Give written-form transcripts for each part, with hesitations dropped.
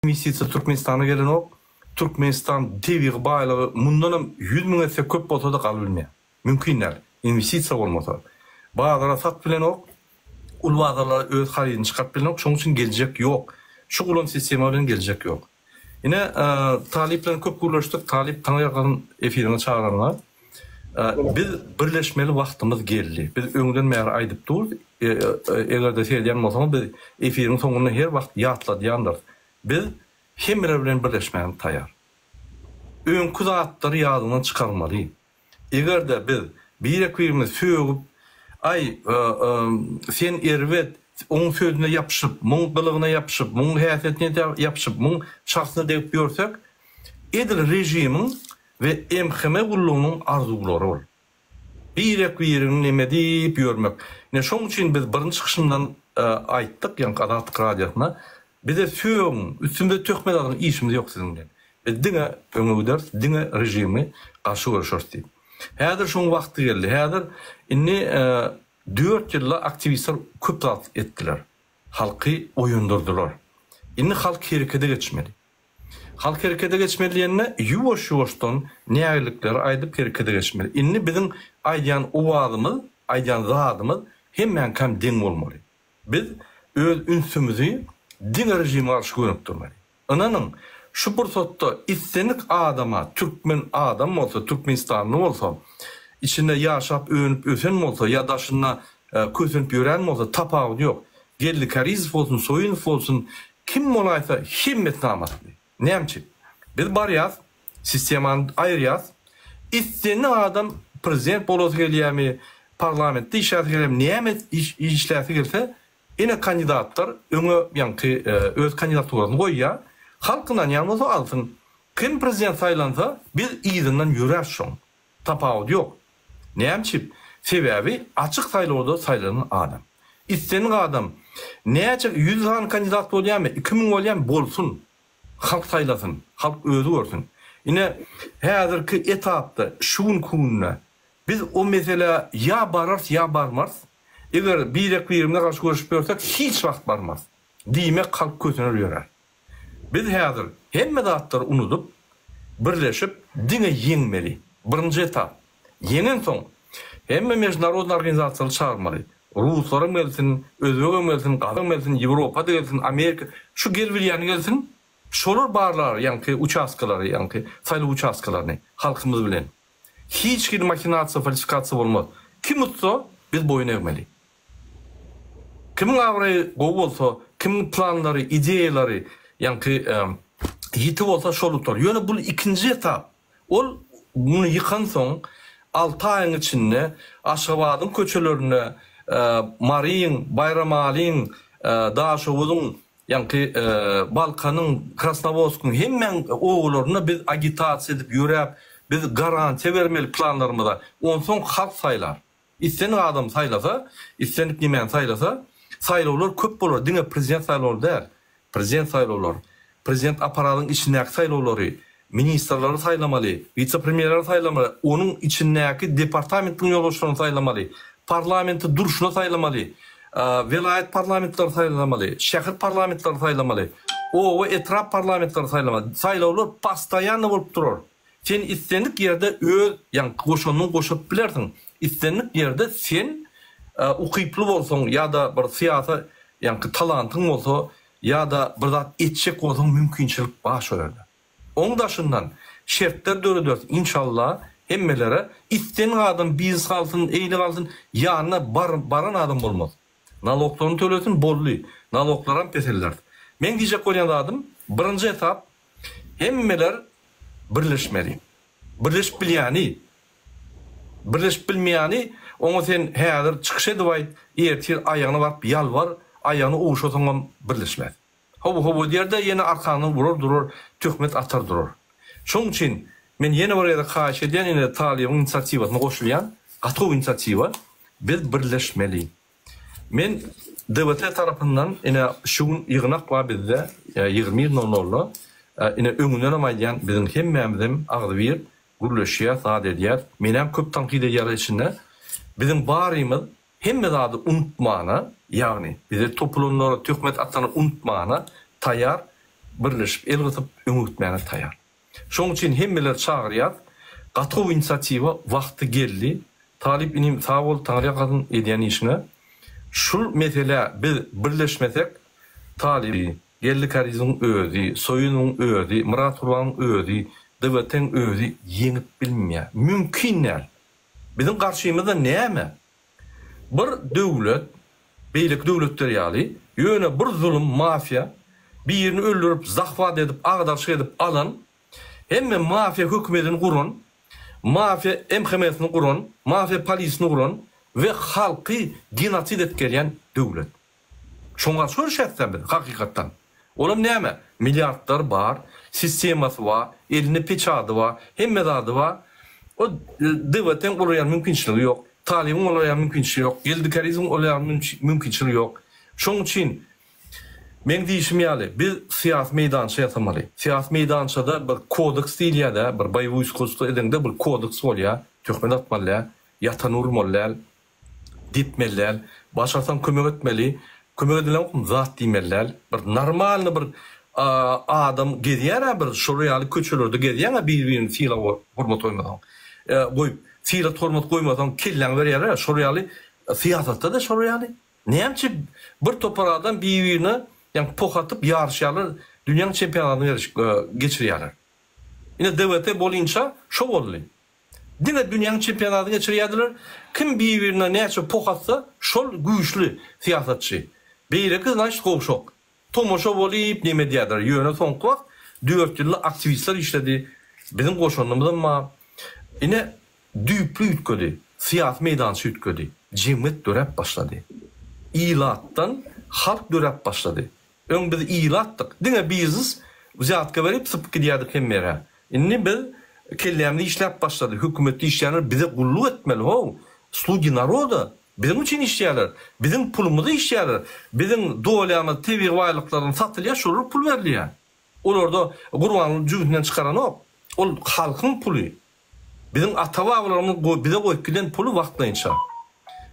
investisiya Türkmenistan'a gelen ok. Türkmenistan tebiği baylığı mundan 100 000 etse köp bolsa da kalbilmeýär. Mümkinler. Investisiya bolmasa. Bazılara sat bilen ok. Ul bazılara öz haridini çıkart bilen ok. Şoň üçin gelecek yok. Şu gulon sistema bilen gelecek yok. Yine taliplerini köp gurlaştık. Talip tanıyakan efirine çağıranlar. Biz birleşmeli vaktimiz geldi. Biz öňden märi aýdyp dur. Egerde seýdiýän bolsaňyz biz efiriň soňuna her wagt ýatla diýandyr. Biz hemre bilen birleşmäge taýar. Öňkü zatlary ýadyňdan çykarmaly. Egerde biz birek-birimiz söýüp, ay sen erwet onun sözüne yapışıp, onun kılığına yapışıp, onun häsiýetine yapışıp, onun şahsyna degip ýörsek, edil rejimin ve emheme gulluğunun arzulary bol. Birek-birini neme diýip ýörmek. Şoň üçin biz birinji kysymdan aýtdyk, ýa-ni Azatlyk radiosyna, bize söýüň, üstünde tökmek adyny işimiz ýok sizin bilen. Diňe öňüdür, diňe rejimi garşy görüşürdi. Häzir şoň wagty geldi. Häzir inni 4 ýylda aktivistler köp zat etdiler. Halky oýundurdylar. Inni halk herekete geçmeli. Halk herekete geçmeli diýende ýuwaş-ýuwaşdan nägelikleri aýdyp herekete geçmeli. Inni biziň aýdýan owazymyz, aýdýan zadymyz hemmen kam diň bolmaly. Biz öz ünsümüzi diň rejimi garşy görüp durmaly. Ananyň şu pursatda istenik adama, Türkmen adam bolsa, Türkmenistanly bolsa, içinde ýaşap, öňüp, ösen bolsa, ya daşyna kösünüp ýören bolsa, tapagy ýok. Geldi Karizov bolsun, Soýunov bolsun, kim bolaysa himmet namatly. Näçe? Biz barýas, sistemany aýrýas. İstenik adam prezident bolsa gelýärmi, parlamentde işläse gelýärmi, näme işläse gelse, ene kandidatlar öňe ýa-ni öz kandidaturasyny goýýar. Halkından ýalnys alsın. Kim prezident saýlansa, biz ýyzynyň ýörer şoň. Tapagy ýok. Näçe? Sebäbi açyk saýlawda saýlanan adam. İstenik adam näçe 100 han kandidat bolýarmy, 2000 bolýarmy bolsun. Halk saýlasyn, halk özü görsün. Ine häzirki etapda şuň kununa biz o mesele ya barars ya barmaz. Eger birek-birine garşy görüşüp ýörsek hiç wagt barmaz. Diýmek halk kösüne ýörer. Biz häzir hemme zatlary unutup birleşip diňe ýeňmeli. Birinji etap. Ýenen soň hemme mejnarod organizasiýalar çağırmaly. Ruslar gelsin, Özbek gelsin, Gazan gelsin, Ýewropa gelsin, Amerika, şu gelbilýäni gelsin. Şolar barlar, ýa-ni uçaskalary, ýa-ni saýlaw uçaskalaryny halkymyz bilen. Hiç bir makinasiýa, falsifikasiýa bolmaz. Kim utsa biz boyun eğmeli. Kimin agry gowy bolsa, kimin planlary, ideýalary, ýa-ni ýiti bolsa şol tutar. Ýöne bu ikinji etap. Ol bunu yıkan soň 6 aýyň içinde Aşgabatyň köçelerine, Maryň, Bayramalyň, Daşowyň, ýa-ni Balkanyň, Krasnovodsk'yň hemmen oglaryna biz agitasiýa edip ýörep, biz garantiýa bermeli planlarymyza. Onsoň halk saýlar. İstenik adam saýlasa, istenik nimäni saýlasa, saýlawlar köp bolar. Diňe prezident saýlawlar däl. Prezident saýlawlar. Prezident aparatynyň içindäki saýlawlary, ministrlary saýlamaly, vice-premierleri saýlamaly, onuň içindäki departamentiniň ýolbaşçylaryny saýlamaly, parlamenti duruşuna saýlamaly, velayet parlamentleri saýlamaly, şäher parlamentleri saýlamaly, o etraf parlamentleri saýlamaly. Saýlawlar pastaýanly bolup durar. Sen istenik ýerde öz, ýa-ni goşanyň goşup bilersiň. İstenik ýerde sen ukyply bolsaň ýa-da bir syýasa, ýa-ni talantyň bolsa, ýa-da bir zat etjek bolsaň mümkinçilik baş öýärdi. Oň daşyndan şertler döredür inşallah hemmelere istenik adam biz alsın, eýli alsın, ýanyna baran adam bolmaz. Naloglaryny tölesin bolly, naloglaram peseller. Men diýjek bolýan adam, birinji etap hemmeler birleşmeli. Birleşip bilýäni, birleşip bilmeýäni, oňa sen häzir çykyş edip aýt, ertir aýagyna baryp ýalbar, aýagyny owuşasaň birleşmez. Hobo diýerde ýene arkany vurur durur, töhmet atar durur. Şoň üçin men ýene bir ýerde haýyş edýän, ýene Taliýanyň inisiatiwasyna goşulýan, gatnaw inisiatiwa, biz birleşmeli. Men DWT tarapyndan ene şu ýygnak bar bizde 20:00 ene öňünden aýdýan biziň hemmemizin agdy bir gurleşýär, zat edýär. Menem köp tanqid edýär içinde. Biziň barymyz hemme zady unutmana, ýagny bize toplanlara töhmet atany unutmana taýar birleşip el gytyp öňütmäne taýar. Şoň üçin hemmeler çagyrýar. Gatyw inisiatiwa wagty geldi. Talip inim sağ bol taňryakadyn edýän işine. Şul mesele biz birleşmesek Talibi, Gelli Karizm'in özü, Soyun'un özü, Murat Urban'ın özü, Dıvıt'ın özü yeňip bilmeýär. Mümkinler. Bizim karşımızda näme? Bir döwlet, beýlik döwletler ýaly, ýöne bir zulüm, mafya, birini öldürüp, zahvat edip, agdarşy edip alan, hemme mafya hökümetini guran, mafya emhemetini guran, mafya polisini guran ve halky genosid etgelýän döwlet. Şoňa sorşatsa biz hakykatdan. Olam näme? Milliardlar bar, sistemasy bar, elini peçady bar, hemme zady bar. O devletin olayan mümkinçiligi ýok. Talibin olayan mümkinçiligi ýok. Geldi Karizm olayan mümkinçiligi ýok. Şoň üçin men diýişim ýaly, biz siýasy meýdança ýatamaly. Siýasy meýdançada bir kodeks diýilýär, bir baýwy iskosy edende bir kodeks bolýar. Töhmet atmaly, ýatan urmaly, ditmeli, başarsan kömek etmeli. Kömek edilen zat diýmeler. Bir normalny bir adam gedýär, bir şoraýaly köçelerde gedýär, bir-birini fiýla hormat goýmadan. Goýup, fiýla hormat goýmadan kelläň berýär, şoraýaly siýasatda da şoraýaly. Näçe bir toparagdan bir-birini ýa-ni pokatyp ýarşýarlar, dünýä çempionatyny geçirýärler. Ine devlete bolýança şo boldy. Dine dünýä çempionatyny geçirýärler. Kim bir-birine näçe pokatsa, şol güýçli siýasatçy. Beýle kızlaş gowşok. Tomoşa bolyp näme diýerler? Ýöne soňky wagt 4 ýylly aktivistler işledi. Bizim goşonumyzdan ma ine düýpli ütködi. Siýasy meýdançy ütködi. Jemgyýet dörep başlady. Ilatdan halk dörep başlady. Öň biz ilatdyk. Diňe biz uzatka berip sypyp gidýärdik hemmere. Inni biz kellämni işläp başlady. Hökümet işleýänler bize gulluk etmeli ho. Slugi naroda. Bizim için işleýärler. Bizim pulumuzy işleýärler. Bizim dolyamy, tebi waýlyklaryny satylýar, şol pul berilýär. Olarda Gurbanyň jügünden çykaran ok. Ol halkyň puly. Bizim ata-babalarymyz bize goýup giden pulu wagtlaýynça.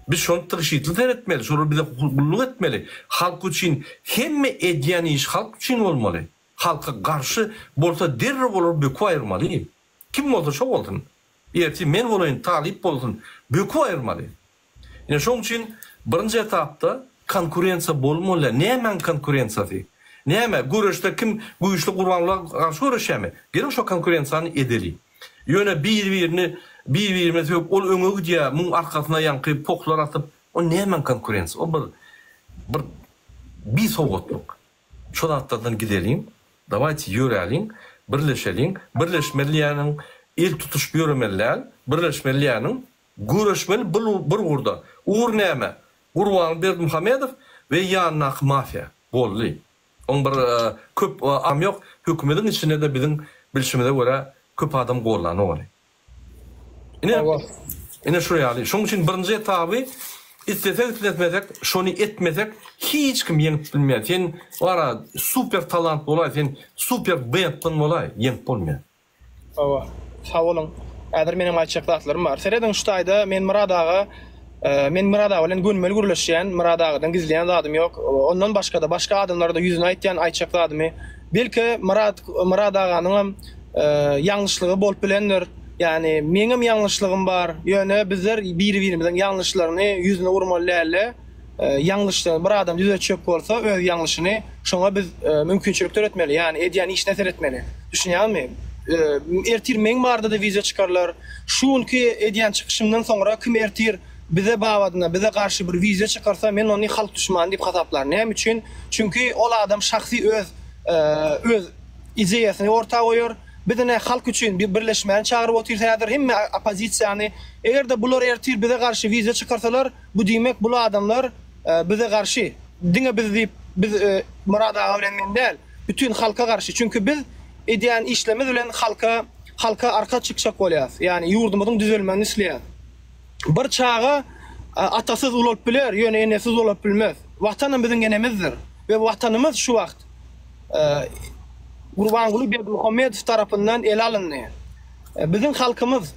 Biz şonu tyrşytly teretmeli, şol bize gulluk etmeli. Halk üçin hemme edýän iş halk üçin bolmaly. Halka garşy bolsa derre bolar böküp aýyrmaly. Kim bolsa şo boldun. Ýerti men bolayyn, talip bolsun, böküp aýyrmaly. Ine şoň üçin birinji etapda konkurensiýa bolmaly. Näme konkurensiýasy? Näme görüşde kim güýçli gurbanlar garşy görüşämi? Gerek şo konkurensiýany edeli. Ýöne bir-birine söýüp ol öňe gidýär, muň arkasyna ýankyp poklar atyp, o näme konkurensiýa? O bir sowatluk. Şo datdan gidelim. Dawajy ýörelim, birleşelim, birleşmeliliň el tutuş ýöremeler, birleşmeliliň görüşmeli bir urda. Uğur näme? Gurban Berdimuhamedow we ýanyna mafya boldy. On bir köp am ýok, hökümetiň içinde de biziň bilişimde görä köp adam gollany. Ine şo ýaly. Şoň üçin birinji etapy etmesek, şonu etmesek hiç kim ýeňip bilmeýär. Sen wara super talant bolay, sen super bentden bolay, ýeňip bolmaýar. Sağ olun. Ädir menim aýtjaklarym bar. Sereden şu taýda men Murad aga bilen gönmeli gürleşýän, Murad agadan gizleýän zadym ýok. Ondan başga da başga adamlara da ýüzüne aýtýan aýtjaklarymy. Belki Murad aganyň ýalňyşlygy bolup bilendir. Yani meňem ýalňyşlygym bar. Ýöne bizler bir-birimizden ýalňyşlaryny ýüzüne urmaly. Ýalňyşlyk bir adam düzeltjek bolsa, öz ýalňyşyny şoňa biz mümkinçilik töretmeli. Yani edýän iş näser etmeli. Düşünýärmi? Ertir meň barda da viza çıkarlar. Şunki edýän çykyşymdan soňra kim ertir bize bawadyna, bize garşy bir viza çıkarsa men onu halk düşman diýip hataplar. Näme üçin? Çünki ol adam şahsy öz ideýasyny ortaga goýar. Bizne halk üçin bir birleşmeni çağırıp otursalar hem opozisiýany egerde bular ertir bize garşy viza çıkarsalar bu diýmek bu adamlar bize garşy diňe biz Murad aga bilen men däl bütün halka garşy çünkü biz edýän işlemiz bilen halka arka çykşak bolýar. Yani ýurdumyzyň düzelmegini isleýär. Bir çağa atasyz bolup biler, ýöne enesiz bolup bilmez. Wagtanyň biziň genemizdir we wagtanymyz şu wagt Gurbanguly Berdimuhamedow tarapyndan el alyndy. Biziň halkymyz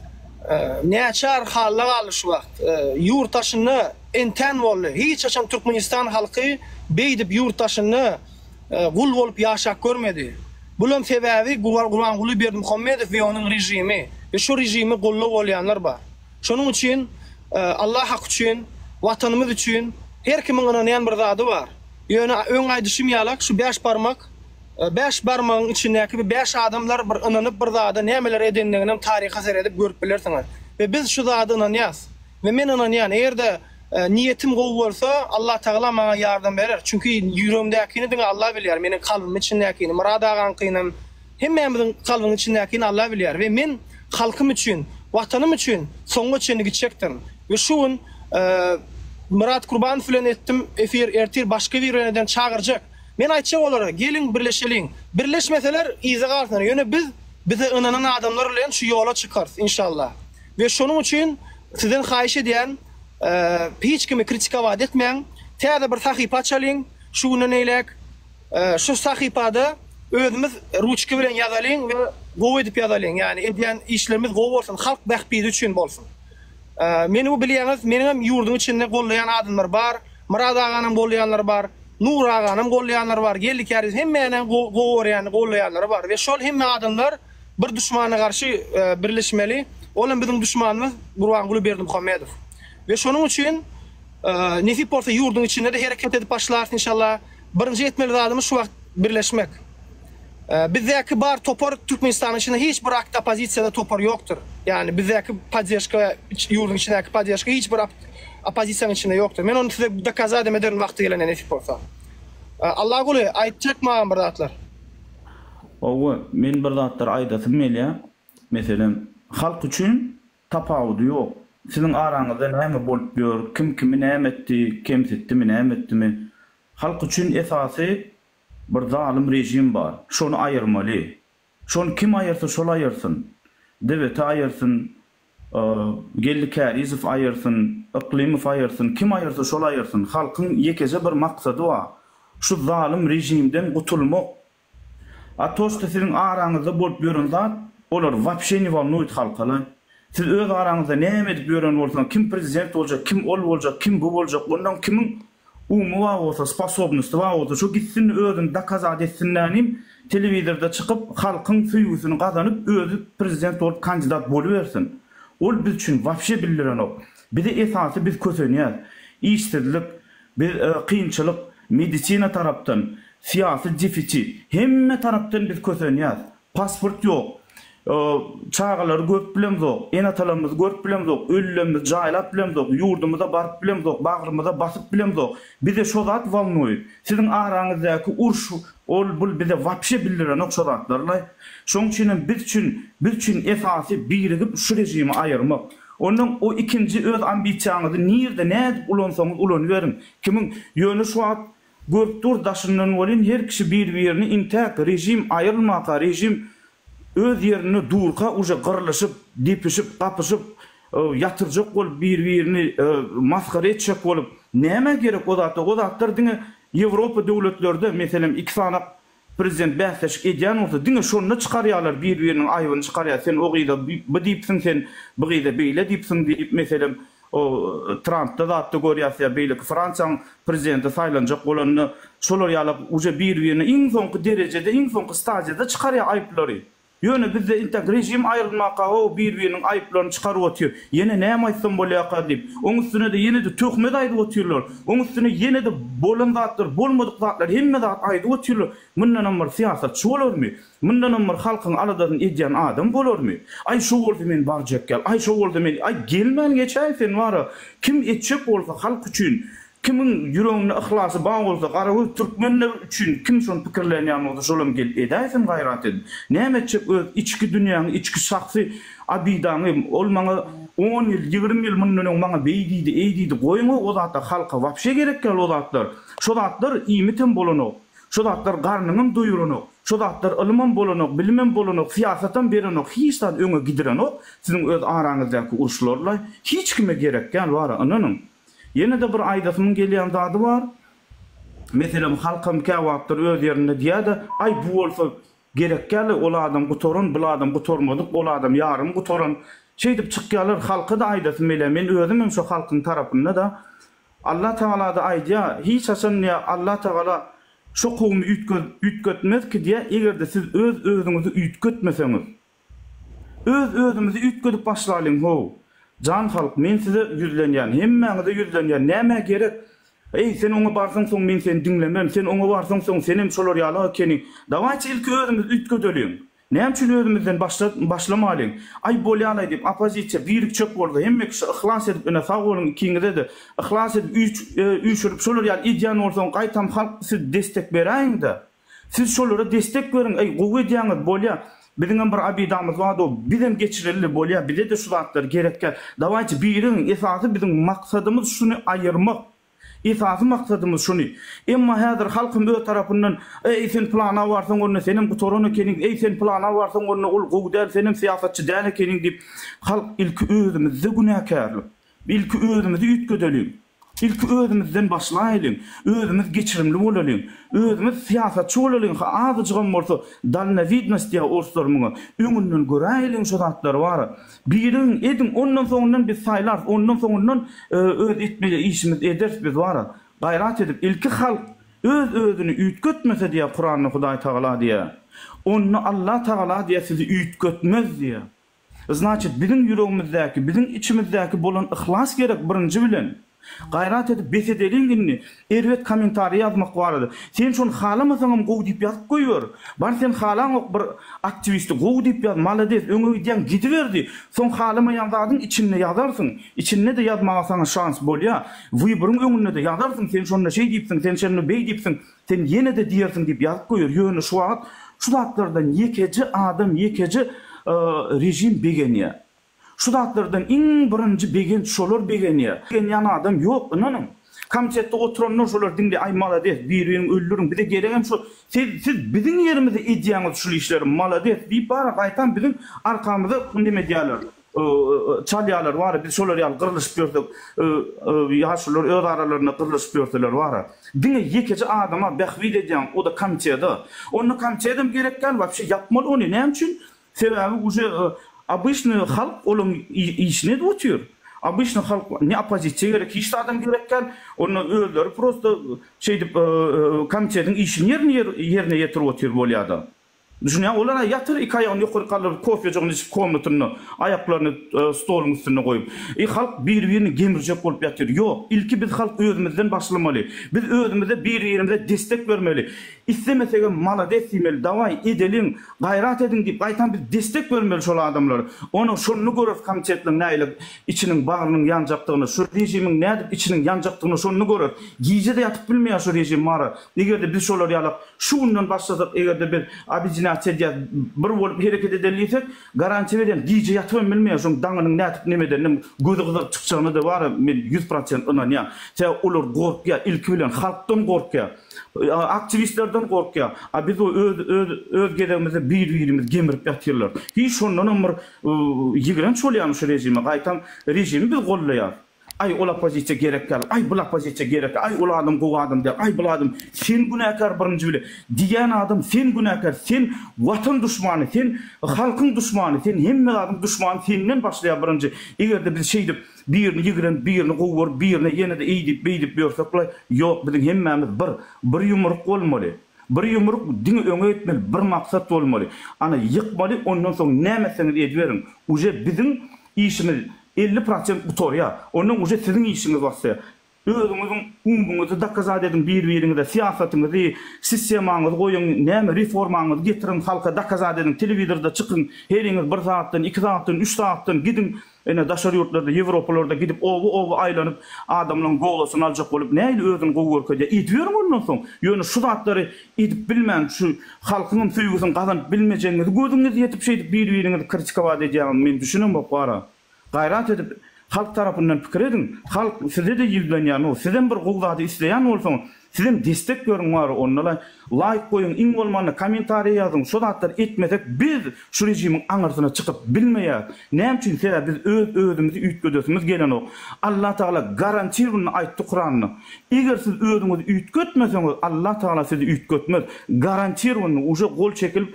näçär halla galy şu wagt ýurtaşyny enten boldy. Hiç açan Türkmenistan halky beýdip ýurtaşyny gul bolup yaşap görmedi. Bunun sebebi Gurbanguly Berdimuhammedow ve onun rejimi. Ve şu rejimi gollap bolýanlar bar. Şonun için Allah hak üçün, vatanımız üçün her kimin anayan bir zady bar. Ýöne öň aýdyşym ýalak şu 5 barmak, 5 barmağın içindäki 5 adamlar bir inanyp bir zady nämeler edenligini taryha ser edip görüp bilersiňiz. Ve biz şu zady inanýas. Ve men inanýan erde niyetim gowy bolsa Allah Taala maňa ýardam berer. Çünkü ýüregimdäkini diňe Allah bilýär. Meniň kalbym içindäkini, murad agaňkynym hemmemiziň kalbyň içindäkini Allah bilýär. Ve men halkym üçün, watanym üçün soňga çenli gitjekdim. Ve şuň Murat Kurbanow bilen etdim, ertir başga bir ýerden çağırjak. Men aýtjak olara, gelin birleşelim. Birleşmeseler iza gartnar. Ýöne biz bize inanan adamlar bilen şu ýola çykars inşallah. Ve şonuň üçün sizden haýyş edýän hiç kimi kritika wad etmeň. Täze bir sahypa açalyň, şunu neýlek, şu sahypada özümüz ruçka bilen ýazalyň we gowy edip ýazalyň. Yani edýän işlerimiz gowy bolsun, halk bähbidi üçin bolsun. Meni bu bilýäňiz, menim ýurdum içinde gollayan adamlar bar, Murad aganyň gollayanlar bar, Nur aganyň gollayanlar bar, geldik ýaryz hemmeni gollayanlar bar. Ve şol hemme adamlar bir düşmana garşy birleşmeli. Olan bizim düşmanymyz Gurbanguly Berdimuhammedow. Ve şonun üçün nesip bolsa ýurdun içinde de hereket edip başlarsyn inşallah. Birinji etmeli zadymyz şu wagt birleşmek. Bizdäki bar topar Türkmenistanyň içinde hiç bir akt opozisiýada topar ýokdur. Yani bizdäki podдержка ýurdun içindäki podдержка hiç bir opozisiýanyň içinde ýokdur. Men onu size dokazat ederim wagty gelene nesip bolsa. Allah goly aýtjak maňa bir zatlar. Owa men bir zatlar aýdasym gelýär. Meselem halk üçün tapawudy ýok. Sizin araňyzda näme bolup ýör, kim kimi näme etdi, kemsetdimi, näme etdimi? Halk üçün esasy bir zalim rejim bar. Şonu aýyrmaly. Şonu kim aýyrsa şol aýyrsyn. Dewlet aýyrsyn, Gellikärizow aýyrsyn, Iqlimow aýyrsyn, kim aýyrsa şol aýyrsyn. Halkyň ýekece bir maksady bar. Şu zalim rejimden gutulmak. Atoşda sizin araňyzda bolup ýören zat, olar wapşe ni bolnoýt halkala. Siz öz araňyzda näme edip ýören bolsaň, kim prezident boljak, kim ol boljak, kim bu boljak, ondan kimiň umumy bolsa, sposobnosty bolsa, şu gitsin özüni dokazat etsinlärim, telewizorda çykyp halkyň süýgüsini gazanyp özü prezident bolup kandidat boluversin. Ol biz üçin wapşe bildirenok. Bize esasy biz kösenýär. İşsizlik, bir kynçylyk, medisina tarapdan, siyasi defisi, hemme tarapdan biz kösenýär. Pasport ýok. Çağalar görüp bilem zok, enatalarımız görüp bilem zok, ölülerimiz jaylap bilem zok, yurdumuza barıp bilem zok, bağrımıza basıp bilem zok. Bize şo zat valnoy. Sizin araňyzdaky urş, ol bul bize wapşe bildiren ok şo zatlarla. Şoň üçin biz üçin esasy birigip şu rejimi aýyrmak. Ondan o ikinci öz ambisiýanyňyzy nirde näde ulansaňyz ulanyberin. Kimin ýöne şu wagt görüp dur daşyndan bolyn her kişi bir-birini intak rejim aýrylmaka, rejim öz yerini durka uca gırlaşıp, dipişip, kapışıp, yatıracak olup, bir-birini maskara etçek olup, näme gerek o zatlar diňe Ýewropa döwletlerde, meselem 2 sanak prezident bäsleşik edýän bolsa, diňe şonu çykarýarlar, bir-biriniň aýbyny çykarýar. Sen o gyýda bu diýipsiň, sen bu gyýda beýle diýipsiň diýip, meselem Trump'da zatda görýärsiň, beýle Fransaň prezidenti saýlanjak bolanyny şolar ýalap uca bir-birini iň soňky derejede, iň soňky stadiýada çykarýar aýplary. Ýöne bizde intak rejim aýrylmaka o bir-biriniň aýplaryny çykaryp otýar. Ýene näme aýtsam bolýar diýip, oň üstüne de ýene de töhmet aýdyp otýarlar. Oň üstüne ýene de bolan zatlar, bolmadyk zatlar hemme zat aýdyp otýarlar. Mundan bir siýasatçy bolarmy? Mundan bir halkyň aladan edýän adam bolarmy? Aý şu bolsa men barjak gel. Aý şu bolsa men aý gelmän geçäý sen wara. Kim etjek bolsa halk üçin, kimin yüreğine ihlasy bağ bolsa, garawy türkmenler üçin kim şonu pikirlenýär bolsa şolam gel edäýsin gaýrat edin. Näme etjek öz içki dünýäň, içki şahsy abidany ol maňa 10 ýyl, 20 ýyl mundan maňa beýdidi, eýdidi goýma o zatda halka wapşe gerek gel o zatlar. Şo zatlar iýmiten bolanok, şo zatlar garnyny doýuranok, şo zatlar ilmen bolanok, bilmen bolanok, siýasatan berenok, hiç zat öňe gidirenok. Siziň öz araňyzdaky urşlarla hiç kime gerek gel wara ananyň. Yine de bir aýdasymyň gelýän zady bar. Meselem halkym käwapdyr öz ýerinde diýär, ay bu bolsa gerek gel, ol adam gutorun, bu adam gutormadyk, ol adam ýarym gutorun. Şeýdip çykýarlar, halky da aýdasym bilen, men özüm şu halkyň tarapynda da Allah Taala da aýdýar, hiç haçan Allah Taala şu kowmy ütgötmez ki diye egerde siz öz özüňizi ütgötmeseňiz, öz özümizi ütgödüp başlaýyn ho. Jan halk, men size yüzlenýän, hemmeňize yüzlenýän, näme gerek? Ey sen oňa barsaň soň men seni dinlemem, sen oňa barsaň soň senem şolar ýaly ekeni. Dawaçy ilki özümizi ütgödelim. Näme üçin özümizden başlamalyň? Ay bolýanay diýip opozisiýa birlik çök boldy. Hemme kişi ihlas edip ene sag bolun ikiňide de ihlas edip üçürüp şolar ýaly ideýany bolsaň gaýtam halk siz destek beräýin-de. Siz şolara destek beriň. Ey gowy edýäňiz bolýa. Bizim bir abidamız var da bizim geçirilli bolýa, bize de şu zatlar gerekken. Dawaçy biriň esasy bizim maksadymız şunu ayırmak. Esasy maksadymız şunu. Emma häzir halkym öz tarapyndan ey sen plana barsaň onu senin gutorony ekeniň, ey sen plana barsaň onu ol gowdal senin siýasatçy däl ekeniň diýip halk ilki özümizde günäkärlik. İlki özümizi ütgödelim. İlki özümizden başlaýlyň, özümiz geçirimli bolalım, özümiz siýasatçy bolalım. Azyjygam bolsa dalna widnost diýip orslaryňy öňünden göräýliň şu zatlar bar. Biriň edin ondan soňdan biz saýlar, ondan soňdan öz etmeli işimiz eders biz bar. Gaýrat edip ilki halk öz özüni ütgötmese diýip Kur'anyň Hudaý Taala diýär. Onu Allah Taala diýär sizi ütgötmez diýär. Значит, bizim ýüregimizdäki, bizim içimizdäki bolan ihlas gerek birinji bilen. Gaýrat edip besedeliňini erwet kommentariýa ýazmak barady. Sen şonu halamasaňam gowy diýip ýazyp goýýar. Bar sen halaň bir aktivisti gowy diýip ýaz, malades öňe gidýän gidiverdi. Soň halamaýan zadyň içinde ýazarsyň. İçinde de ýazmasaňa şans bolýar. Wybyryň öňünde de ýazarsyň. Sen şonu şey diýipsiň, sen şonu beý diýipsiň. Sen ýene de diýersiň diýip ýazyp goýýar. Ýöne şu wagt şu zatlardan ýekeji adam, ýekeji rejim begenýär. Şu zatlardan iň birinji begen şolar begenýär. Begenýän adam ýok inanın. Komitetde oturanlar şolar diňde ay malades, biriň öldürün, bir de geregem şu siz biziň ýerimizde edýäňiz şu işleri malades diýip bar gaýtan biziň arkamyzda näme diýerler. Çalýarlar bar, biz şolar ýaly gyrlyşyp ýördük. Ýaşlar öz aralaryna gyrlyşyp ýördiler bar. Diňe ýekeji adama bähwid edýän o da komitede. Onu komitedem gerekken wapşe ýapmaly onu. Näme üçin? Sebebi uje обычный halk olum işine oturuyor. Обычный halk ne opozisiya gerek, hiç adam gerekken onu özleri prosto şeydip komitetin işini yerine getirip oturuyor bolýardy. Düşünýän olara ýatyr iki aýagyny ýokary galyp kofe jogyny içip komutyny aýaklaryny stoluň üstüne goýup. Halk bir-birini gemirjek bolup ýatyr. Ýok, ilki biz halk özümizden başlamaly. Biz özümize bir-birimize destek bermeli. İstemesek malades diýmeli, dawai edelim, gaýrat edin diýip gaýtan biz destek bermeli şol adamlara. Onu şonu görüp komitetiniň näile içiniň bagynyň ýanjakdygyny, şu rejimiň nädip içiniň ýanjakdygyny şonu görüp, giýje de ýatyp bilmeýär şu rejim mara. Negerde biz şolar ýaly şundan başladyk, egerde bir abijinatsiýa bir bolup hereket edeliýsek, garanti beren giýje ýatyp bilmeýär şu daňynyň nädip nemeden gözi gyzyp çykjagyny da bar, men 100% ynanýar. Sen ular gorkýar, ilki bilen halkdan gorkýar. Aktivistlerden gorkýar. Biz o öz gedegimizi bir-birimiz gemirip ýatyrlar. Hiç şondan bir ýigren şolýarmy rejime, gaýtan rejimi biz gollaýar. Ay ol opozisiýa gerekkel, ay bul opozisiýa gerekkel, ay ol adam gowy adam diýip, ay bul adam sen günäkär birinji bile. Diýen adam sen günäkär, sen watan düşmany, sen halkyň düşmany, sen hemme adam düşmany senden başlaýar birinji. Egerde biz şey diýip birini ýigren, birini gowur, birini ýene de eýdip beýdip ýörsek, ýok biziň hemmemiz bir ýumruk bolmaly. Bir ýumruk diňe öňe etmeli, bir maksat bolmaly. Ana ýykmaly, ondan soň nämeseňiz ediberiň. Uje biziň işimiz 50% utorya. Onun uje sizin işiniz varsa, özüňiziň umumuňyzy dakazat edin bir-biriňizde, siýasatyňyzy, sistemaňyzy goýun, näme reformaňyzy getirin, halka dakazat edin, telewizorda çykyn, heriňiz 1 saatdan, 2 saatdan, 3 saatdan gidin, ene daşary ýurtlarda, Ýewropalarda gidip owy aýlanyp adamlaryň gowlasyny aljak bolup, näýli özüni gowurka diýip edýärmi ondan soň? Ýöne şu zatlary edip bilmän, şu halkyň süýgüsini gazanyp bilmejeňizi gözüňiz ýetip şeýdip bir-biriňizi kritikawat edýän men düşünem bokara. Gaýrat edip halk tarapyndan pikir edin. Halk size de ýüzlenýär, sizden bir gowzady isleýän bolsaň, sizden destek görüň bar, onlara like goýun, iň bolmanda kommentariýa ýazyň. Şu zatlar etmesek biz şu rejimiň aňyrsyna çykyp bilmeýär. Näme üçin sebäp biz özümizi ütgödesimiz gelen ok. Allah Taala garanti bunu aýtdy Kur'anyna. Eger siz özüňizi ütgötmeseňiz, Allah Taala sizi ütgötmez. Garanti bunu uje gol çekilip,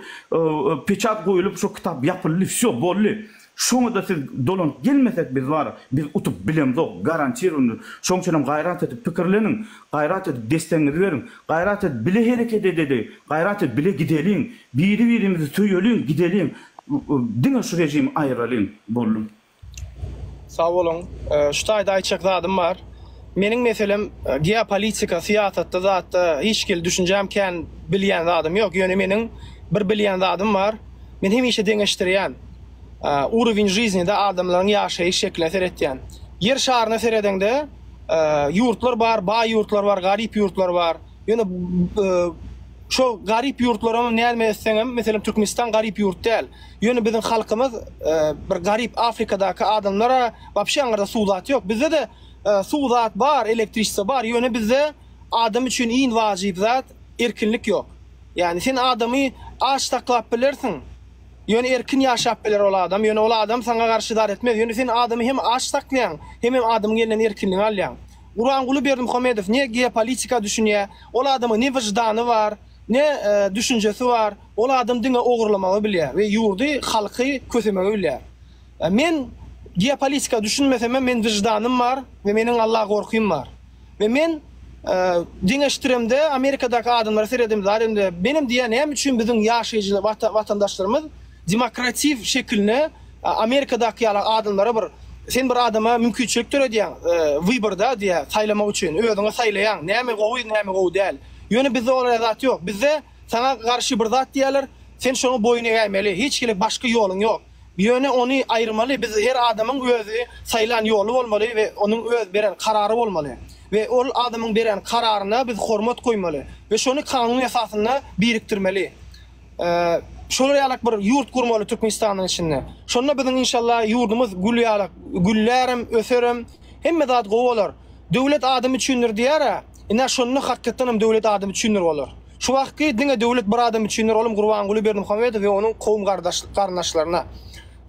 peçat goýulyp şu kitap ýapylyp, şo bolly. Şoňa da siz dolanyp gelmesek biz bar, biz utup bilemzok, garantir onu. Şoň üçin gaýrat etip pikirlenin, gaýrat etip desteňizi berin, gaýrat etip bile hereket ededi, gaýrat etip bile gidelin, biri-birimizi söýelin, gidelin. Diňe şu rejim aýralyn boldum. Sağ olun. Şu taýda aýtjak zadym bar. Meniň meselem geopolitika, siyasatda zatda hiç gel düşünjem ken bilýän zadym ýok. Ýöne meniň bir bilýän zadym bar. Men hemişe deňeşdirýän urovень жизни da adamlaryň ýaşaýyş şekline seretýän. Yer şaryna seredende ýurtlar bar, baý ýurtlar bar, garyp ýurtlar bar. Ýöne şu garyp ýurtlaryny näme etseňem, meselem Türkmenistan garyp ýurt däl. Ýöne biziň halkymyz bir garyp Afrikadaky adamlara wapşe aňarda suwdat ýok. Bizde de suwdat bar, elektrisiýete bar. Ýöne bizde adam üçin iň wajyp zat erkinlik ýok. Yani sen adamy aç taklap bilersin. Ýöne erkin ýaşap biler ol adam. Ýöne ol adam sana garşy dar etmez. Ýöne sen adamy hem aç taklaýan, hem adamyň elinden erkinlik alýan. Gurbanguly Berdimuhamedow ne geopolitika düşünýär, ol adamyň ne wyjdany bar, ne düşünjesi var. Ol adam diňe ogurlamagy bilýär we ýurdy, halky kösemegi bilýär. Men geopolitika düşünmesem men wyjdanym bar we meniň Allah gorkym bar. Ve men diňeşdiremde Amerikadaky adamlara seredim zarimde benim diýen hem üçin biziň ýaşaýjy watandaşlarymyz demokratik şekilde Amerikadaky adamlara bir sen bir adama mümkinçilik töredýän wyborda diýä saýlamak üçin özüňe saýlaýan näme gowy näme gowy däl. Ýöne bizde olar zat ýok. Bizde sana garşy bir zat diýerler, sen şonu boyuna gaýmaly. Hiç gelip başga ýoluň ýok. Ýöne ony aýyrmaly. Biz her adamyň özü saýlan ýolu bolmaly we onuň öz beren karary bolmaly. Ve ol adamyň beren kararyna biz hormat goýmaly we şonu kanun esasynda biriktirmeli. Şolar ýalak bir ýurt kurmaly Türkmenistanyň içinde. Şonda biziň inşallah ýurdumyz gülýalak, güllärim, öserim, hemme zat gowy bolar. Döwlet adamy üçindir diýär. Ina şonu hakykatdan hem döwlet adamy üçindir bolar. Şu wagtky diňe döwlet bir adam üçindir olam Gurbanguly Berdimuhamedow we onuň kowum gardaşlaryna.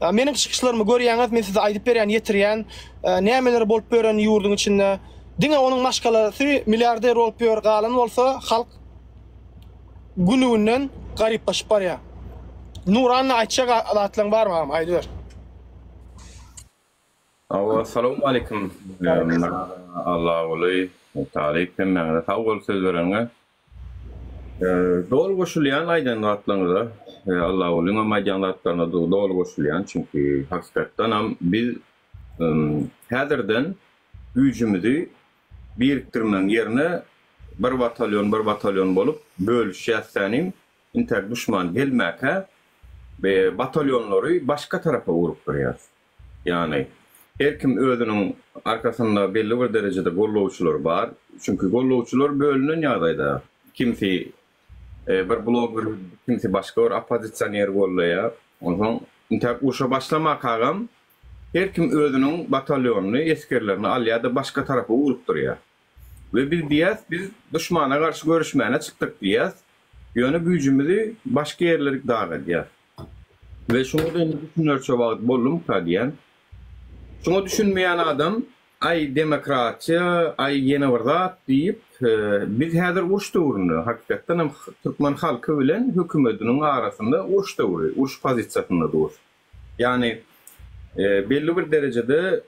Meniň çykyşlarymı görýäňiz, men size aýdyp berýän, ýetirýän, nämeler bolup berýän ýurduň içinde. Diňe onuň maşgalasy milliarder bolup ber galan bolsa, halk gününden garyp başyp barýar. Nuran aýtjak atlaň barmam, aýdyber. Assalamu alaikum. Allah oly, taýypden näme tawul söz bereňe. Dol goşulýan aýdan atlaňyza, Allah oly maýdan atlaňyza dol goşulýan, çünki hakykatdan ham biz häzirden güýjümizi biriktirmeň ýerine bir batalyon bolup bölüşýärsänim intek düşman gelmäke ve batalyonlary başka tarafa urup berýär. Yani her kim özüniň arkasynda belli bir derejede gollawçylar bar. Çünki gollawçylar bölünen ýagdaýda kimsi bir blogger, kimsi başka bir opozitsioner gollaýar. Ondan intek uşa başlamak agam her kim özüniň batalyonyny, eskerlerini alýar başka tarafa urup durýar. Ve biz düşmana karşı görüşmeyene çıktık diýär. Ýöne güýjümizi başka ýerlerge daýar. Ve şunu da düşünür çabak bollum diýen. Şunu düşünmeyen adam ay demokratiya, ay ýene bir zat diýip biz häzir uruş döwründe hakykatdan hem Türkmen halky bilen hökümetiniň arasynda uruş döwrü, uruş pozisiýasynda dur. Yani belli bir derecede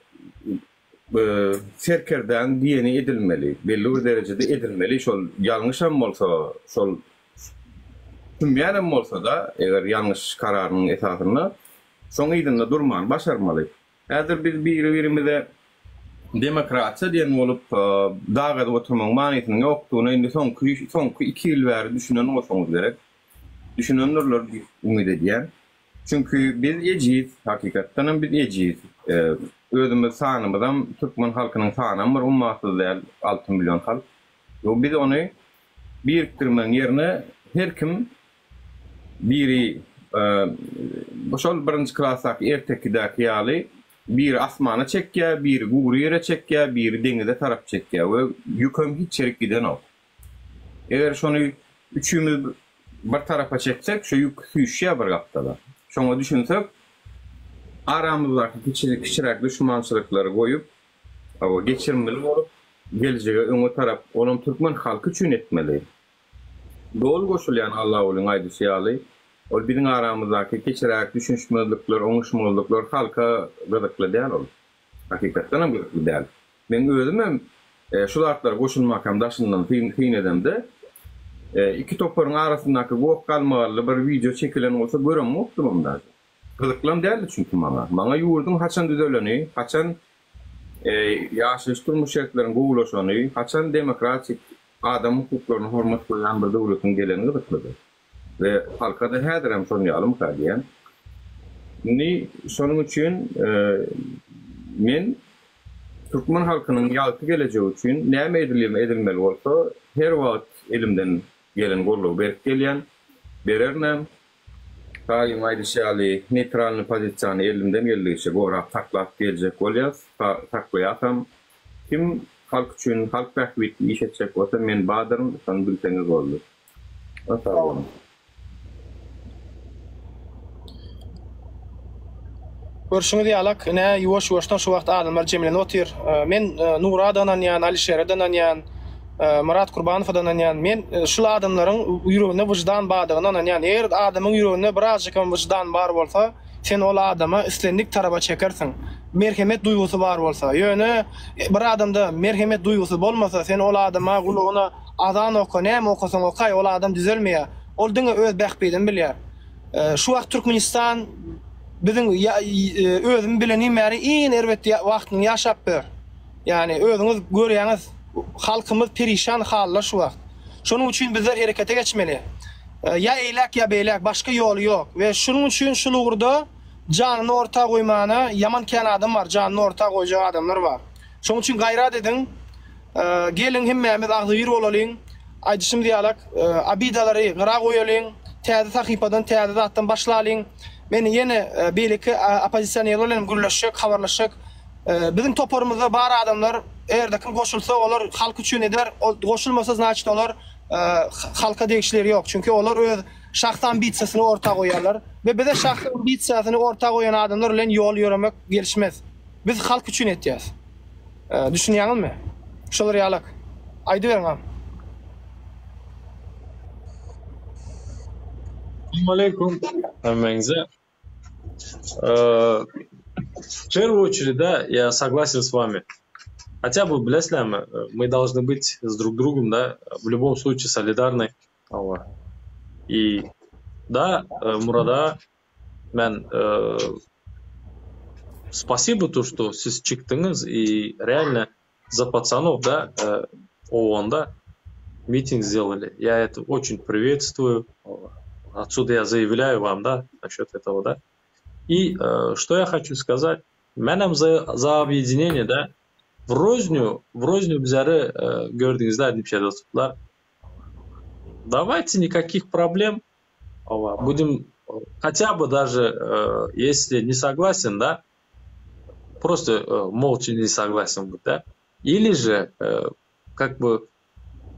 serkerden diýeni edilmeli, belli bir derecede edilmeli. Şol ýalňyşam bolsa, şol tümýärem bolsa da eger ýalňyş kararynyň esasyna şoň ýerinde durman başarmaly. Häzir biz bir-birimize demokratiya diýen bolup dagada oturmaň manysynyň ýokdugyny indi soňky 2 ýyl bäri düşünen bolsaňyz gerek. Düşünenler umyt edýän. Çünkü biz ejid, hakykatdan biz ejid. Özümüz sanymyzam Türkmen halkynyň sanyny bir ummaty däl 6 milyon halk. Biz ony biriktirmeň ýerine her kim biri şol birinci klasaky ertekidäki ýaly bir asmana çekýär, bir gugry ýere çekýär, bir deňize tarap çekýär we ýüküm hiç çerik giden ok. Eger şonu üçümüz bir tarafa çeksek, şu ýük süýşýär bir gapda. Şoňa düşünsek, aramyzdaky kiçirak düşmançylyklary goýup, geçirmeli bolup, geljege öňe tarap onuň Türkmen halky üçin etmeli. Dol goşulýan Allah olyň aýdysy ýaly, ol biziň aramyzdaky keçirek düşünşmezlikler, oňuşmazlyklar halka gyzykly däl ol. Hakykatdan hem gyzykly däl. Men özüm hem şu zatlara goşulmak hem daşyndan kyn edemde iki toparyň arasyndaky gowuk galmaly bir video çekilen bolsa görem mukdum da. Gyzyklam däl çünki maňa ýurdun haçan düzeleni, haçan ýaşaş turmuş şertlerini gowulaşany, haçan demokratik adam hukuklaryna hormat goýan bir döwletiň geleni gyzyklydy. Ve halka da häzir hem şonu ýalym kadiýan. Şonuň üçin men Türkmen halkynyň ýalky gelejegi üçin näme edilmeli bolsa, her wagt elimden gelen gollugy berip gelýän, berernem. Taýym aýdyşaly neutralny pozisiýany elimden geldigiçe gorap taklap geljek bolýar, taklaýatam. Kim halk üçin, halk tähwitli iş etjek bolsa men badyrym, şonu bilseňiz boldy. Sağolun. Görüşüňiz ýalak, ne ýuwaş-ýuwaşdan şu wagt adamlar jemlenip otyr. Men Nuradadan ýa-ni Alişerden ýa-ni Murat Gurbanowadan ýa-ni men şu adamlaryň ýüregine wyjdan badygyndan ýa-ni eger adamyň ýüregine birazjyk wyjdan bar bolsa, sen ol adama islendik taraba çekersiň. Merhemet duýgusy bar bolsa, ýöne bir adamda merhemet duýgusy bolmasa, sen ol adama gulugyna azan oka, näme okasaň okay, ol adam düzelmeýär. Ol diňe öz bähbeden bilýär. Şu wagt Türkmenistan bizim özüm bileni meri in erwet wagtyny ýaşap ber. Yani özüňiz görýäňiz halkymyz perişan halda şu wagt. Şonuň üçin bizler herekete geçmeli. Ya eýlek ya beýlek başga ýoly ýok we şonuň üçin şu lugurda janyny orta goýmana ýaman kän adam bar, janyny orta goýjak adamlar bar. Şonuň üçin gaýrat edin. Gelin hemmämiz agdyr bolalyň. Aýdyşym diýalak, abidalary gyra goýalyň, täze sahypadan täze zatdan başlalyň. Meni yine beýleki opozisiýnerlerle gürleşik, habarlaşyk. Bizim toparymyzda bar adamlar eğer kim goşulsa olar halk üçin eder, goşulmasa значит olar halka degişleri ýok. Çünki olar öz şahsan bitsasyny orta goýarlar we bize şahsan bitsasyny orta goýan adamlar bilen ýol ýöremek gelişmez. Biz halk üçin etýäs. Düşünýäňizmi? Şolar ýalak. Aýdy beriň. Assalamu alaikum. В первую очередь, да, я согласен с вами. Хотя бы, блеслями, мы должны быть с друг другом, да, в любом случае солидарны. И да, Мурада, мен, спасибо то, что сиз чыктыңыз и реально за пацанов, да, ООН-да митинг сделали. Я это очень приветствую. Отсюда я заявляю вам, да, насчет этого, да. И что я хочу сказать, менам за объединение, да, в розню bizleri gördüğünüzde нече доступлар. Давайте никаких проблем, будем хотя бы даже если не согласен, да, просто молча не согласен быть, да, или же как бы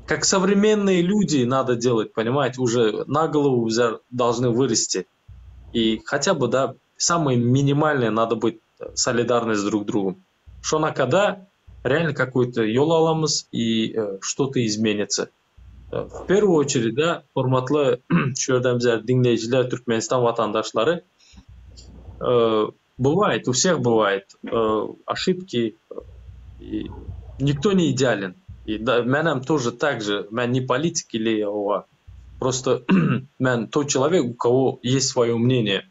как современные люди надо делать, понимаете, уже на голову должны вырасти. И хотя бы, да, самое минимальное надо быть солидарность друг с другом. Шона когда реально какой-то yol alamız и что-то изменится. В первую очередь, да, hormatly şu yerden bizler dinleyiciler, Türkmenistan vatandaşları, бывает, у всех бывает ошибки, и никто не идеален. И да, менам тоже так же, мен не политик или просто мен тот человек, у кого есть свое мнение.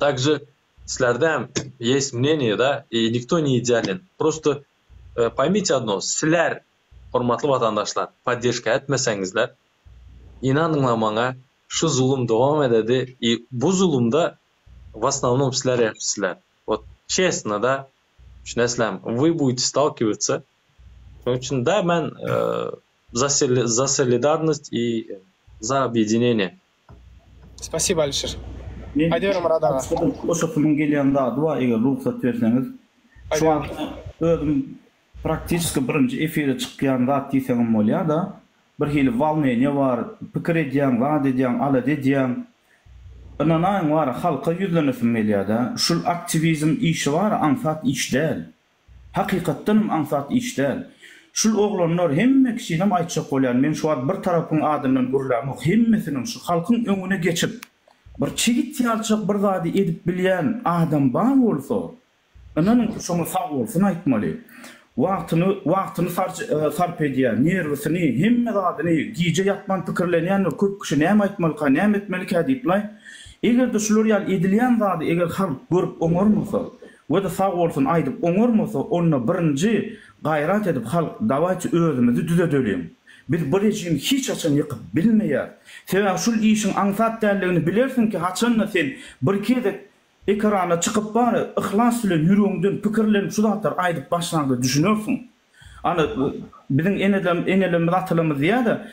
Также силерден есть мнение, да, и никто не идеален. Просто поймите одно, силер, hormatly vatandaşlar, поддержка etmesеңizler, inanыңlar maňa, şu zulüm devam ededi. И bu zulümde в основном силер yapsızlar. Вот честно, да, düşünesem, вы будете сталкиваться. Очень, да, мен за солидарность и за объединение. Спасибо, Алишер. Haydi verim Murat. Oşumun gelýände dua eger ruhsat berseňiz. Şu an özüm praktiski birinci efire çykýan zat diýseňim bolýar da, bir hili walnenya bar, pikir edýän, wad edýän, ala edýän. Ananaň bar, halka ýüzlenesim gelýär da. Şul aktivizm işi bar, ansat iş däl. Hakykatdan ansat iş däl. Şul oglanlar hemme kişinem aýtjak bolýar. Men şu an bir tarapyň adamdan gürlämek, hemmesiniň şu halkyň öňüne geçip bir çigit ýalçyk bir zady edip bilýän adam bar bolsa, ananyň şoňa sag bolsun aýtmaly. Wagtyny sarp edýän, nerwsyny, hemme zadyny giýje ýatman pikirlenýän köp kişi näme aýtmaly, näme etmeli diýipler. Eger şular ýal edilýän zady eger halk görüp oňarmasa, we de sag bolsun aýdyp oňarmasa, onu birinji gaýrat edip halk dawaçy özümizi düzedelim. Biz bu rejim hiç açan yıkıp bilmeýär. Sebäbi şul işin aňsat däldigini bilersin ki haçanna sen bir kede ekrana çıkıp bari ihlas bilen ýüregiňden pikirlenip şu zatlar aýdyp başlandy düşünürsin. Ana bizim enelem atylymyz ýa-da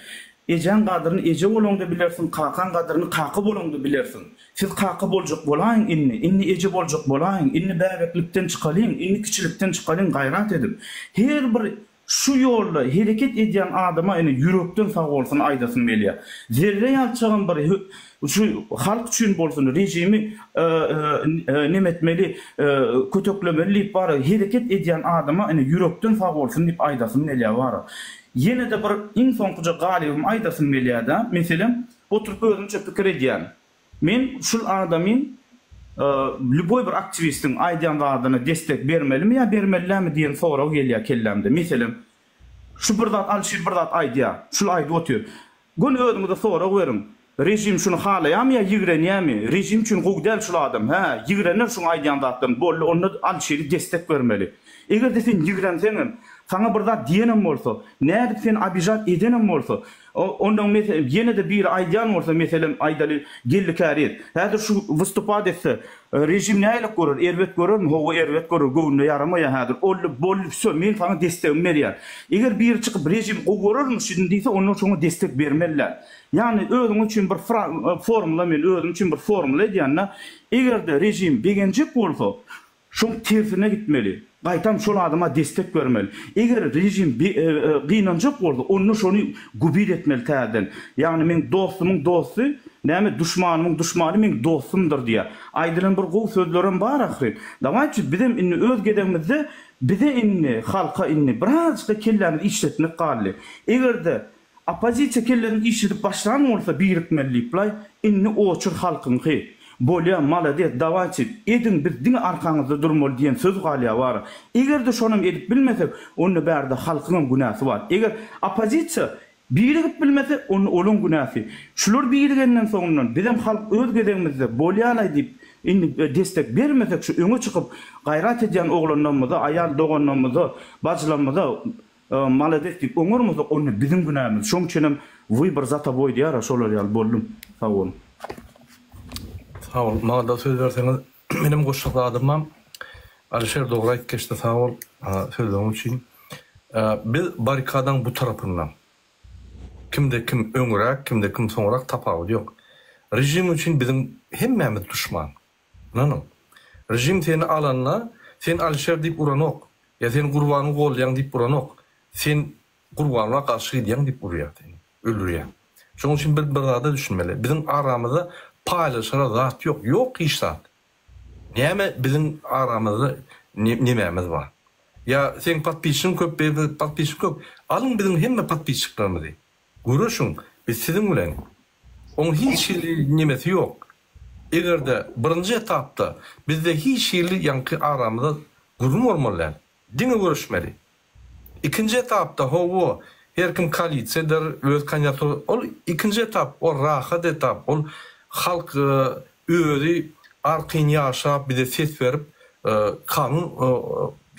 ejen gadyryny eje bolanda bilersin, kakan gadyryny kakı bolanda bilersin. Siz kakı boljak bolaýyn inni eje boljak bolaýyn, inni bäreklikden çykalyň, inni kiçilikden çykalyň gaýrat edip. Her bir şu yolda hareket edýän adama ýürekden sag bolsun aýdasyn belýär. Zerre ýalçygyň bir şu halk üçin bolsun rejimi nemetmeli, kötöklemeli bar hareket edýän adama ýürekden sag bolsun diýip aýdasyn belýär bar. Ýene de bir insonkuja galybym aýdasyn belýär-da. Meselem, oturup özümçe pikir edýän. Men şul adamyn lüboy bir aktivistin aýdýan zadyna destek bermelimi ýa bermelimi diýen sorag gelýär kellemde. Meselem, şu bir zat Alşir bir zat aýdýar, şul aýdyp otur. Gün özüňizde sorag berin. Rejim şunu halaýarmy ýa ýigrenýärmi? Rejim üçin gowdal şul adam. Ha, ýigrenler şunu aýdýan zatdan bolly onu Alşiri destek bermeli. Eger de sen ýigrenseň, sana bir zat diýenem bolsa, näde sen abijat edenem bolsa, ondan mesela yine de bir aýdýan bolsa, meselem aýdaly gellikäri. Häzir şu wystupad etse, rejim näýlik görür? Erwet görürmi? Howa erwet görür, gowunda ýaramaýar häzir. Bolly şo men sana destegim berýär. Eger bir çykyp rejim görürmi şunu diýse, onu şoňa destek bermeliler. Yani özüň üçin bir formula, men özüm üçin bir formula edýänna, eger de rejim begenjek bolsa, şoň tersine gitmeli. Gaýtam şol adama destek bermeli. Eger rejim gynanjak bolsa, onu şonu gubir etmeli täzeden. Yani men dostumyň dosty, näme düşmanymyň düşmany men dostumdur diýär. Aýdylan bir gowy sözlerim bar ahir. Dawaçy bizim inni öz gedegimizde bize inni halka inni birazcık kellärini işletmek galy. Eger de opozisiýa kellärini işletip başlan bolsa birikmelilikler inni oçur halkyňky bolýa maladet dawaçy edin biz diňe arkaňyzda durmaly diýen söz galýa bar. Eger de şonu edip bilmesek, onu bärde halkynyň günäsi bar. Eger opozisiýa birigip bilmese, onu olun günäsi. Şular birigenden soňdan bizim halk öz gedegimizde bolýaly diýip inni destek bermesek, şu öňe çykyp gaýrat edýän oglanlarymyza, aýal doganlarymyza, bajylarymyza maladet diýip oňarmyza, onu bizim günämiz. Şoň üçin bu bir zata boý diýär, şolar ýaly boldum. Sag bolun. Sağ ol. Maňa da söz berseňiz, menim goşşakladymam Alşer dogry aýtdyşdy, sağ ol sözüň üçin. Biz barikadaň bu tarapyndan kimde kim öňürek, kimde kim soňrak tapagy ýok. Rejim üçin bizim hemmemiz düşman. Nanam. Rejim seni alanna, sen Alşer diýip uranok, ýa sen gurbanyň golýan diýip uranok, sen gurbanyna garşy diýen diýip urýar seni, öldürýär. Şoň üçin bir zada düşünmeli. Bizim aramyzda paylaşara zat yok. Yok hiç zat. Näme bizim aramızda nememiz var. Ya sen patpişin köp, patpişin köp. Alın bizim hemme patpişiklarımızı. Görüşün, biz sizin bilen. Onun hiç nemesi yok. Eger de birinci etapta bizde hiç şeyli yankı aramızda gurum olmalılar. Dine görüşmeli. İkinci etapta hovo her kim kalitedir, öz kanyatı. O ikinci etap, o rahat etap, o halk özü arkyn ýaşap bize ses berip kanun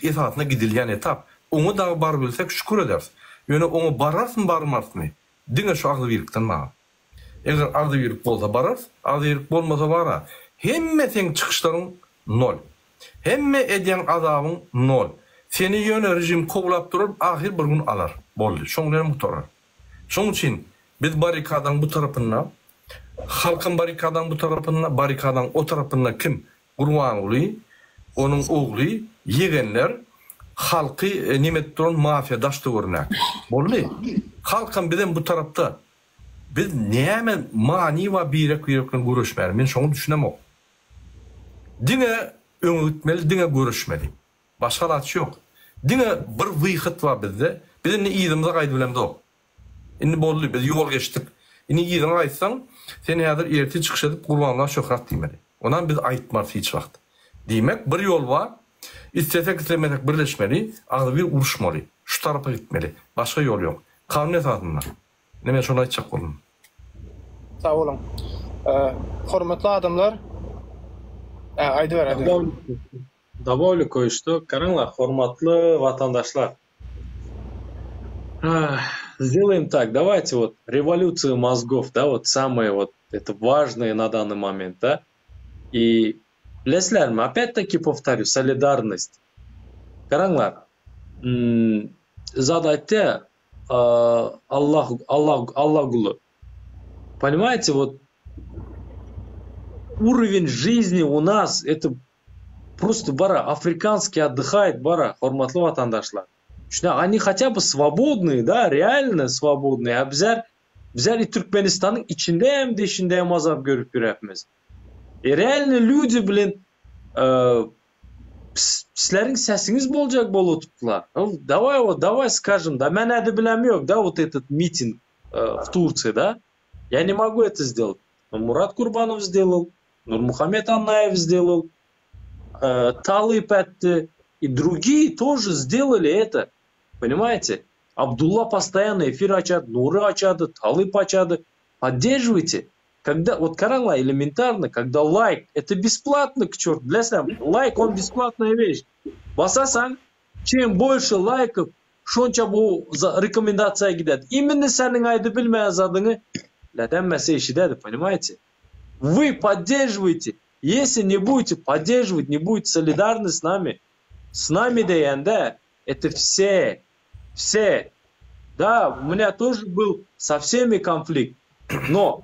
esatyna gidilýän etap. Onu da bar bilsek şükür ederiz. Ýöne onu bararsın barmarsın. Diňe şu agly birlikden maňa. Eger agly birlik bolsa barars, agly birlik bolmasa bara. Hemme sen çykyşlaryň nol. Hemme edýän azabyň nol. Seni ýöne rejim koglap durup ahir bir gün alar. Boldy. Şoňlar muhtarar. Şoň üçin biz barikadaň bu tarapyndan halkın barikadan bu tarafından, barikadan o tarafından kim? Gurwan uly, onun ogly, yegenler halkı nimetron mafya daşdy görnek. Bolly. Halkın bilen bu tarafta biz näme mani we birek görüşmeli. Men şonu düşünemok. Diňe öňütmeli, diňe görüşmeli. Başga lat ýok. Diňe bir wyhyt var bizde. Bizim ne ýygymy gaýdy bilen dok. Indi boldy, biz ýol geçdik. Ini giden aytsan, sen häzir erti çykyş edip gurbanlyğa şöhret diýmeli. Ondan biz aýtmaz hiç wagt. Diýmek bir ýol bar. İstesek istemesek birleşmeli, azy bir uruşmaly. Şu tarafa gitmeli. Başka ýol ýok. Kanun esasında. Neme şonu aýtjak boldum. Sağ olun. Hormatly adamlar. Aydy ber. Добавлю кое-что. Караңlar, hormatly vatandaşlar. Сделаем так. Давайте вот революцию мозгов, да, вот самое вот это важное на данный момент, да. И bilesizlermi? Опять-таки повторю, солидарность. Караңlar, задайте Allah кулы. Понимаете, вот уровень жизни у нас, это просто бара, африканский отдыхает, бара, hormatly vatandaşlar. Они хотя бы свободные, да, реально свободные. А bizler Türkmenistan'ın içinde hem de içinde hem azap görüp yürüyemiz. Реально люди, блин, sizlerin sesiniz bolacak bolutuplar. Давай скажем, да, мен это bilem yok, да, вот этот митинг в Турции, да. Я не могу это сделать. Но Мурат Курбанов сделал, Нурмухамед Аннаев сделал, Талып этти, и другие тоже сделали это. Понимаете? Абдулла постоянно эфир açadı, Нуры açadı, Талып açadı. Поддерживайте. Когда, вот караңlar, элементарно, когда лайк, это бесплатно, к черту, білесің, лайк, он бесплатная вещь. Басасаң, чем больше лайков, шонча bu рекомендация гидет. Именно сенің айды білмей азадыңы, ләдәммәсе ешідеді, понимаете? Вы поддерживаете. Если не будете поддерживать, не будете солидарны с нами дегенде, это все. Да, у меня тоже был со всеми конфликт, но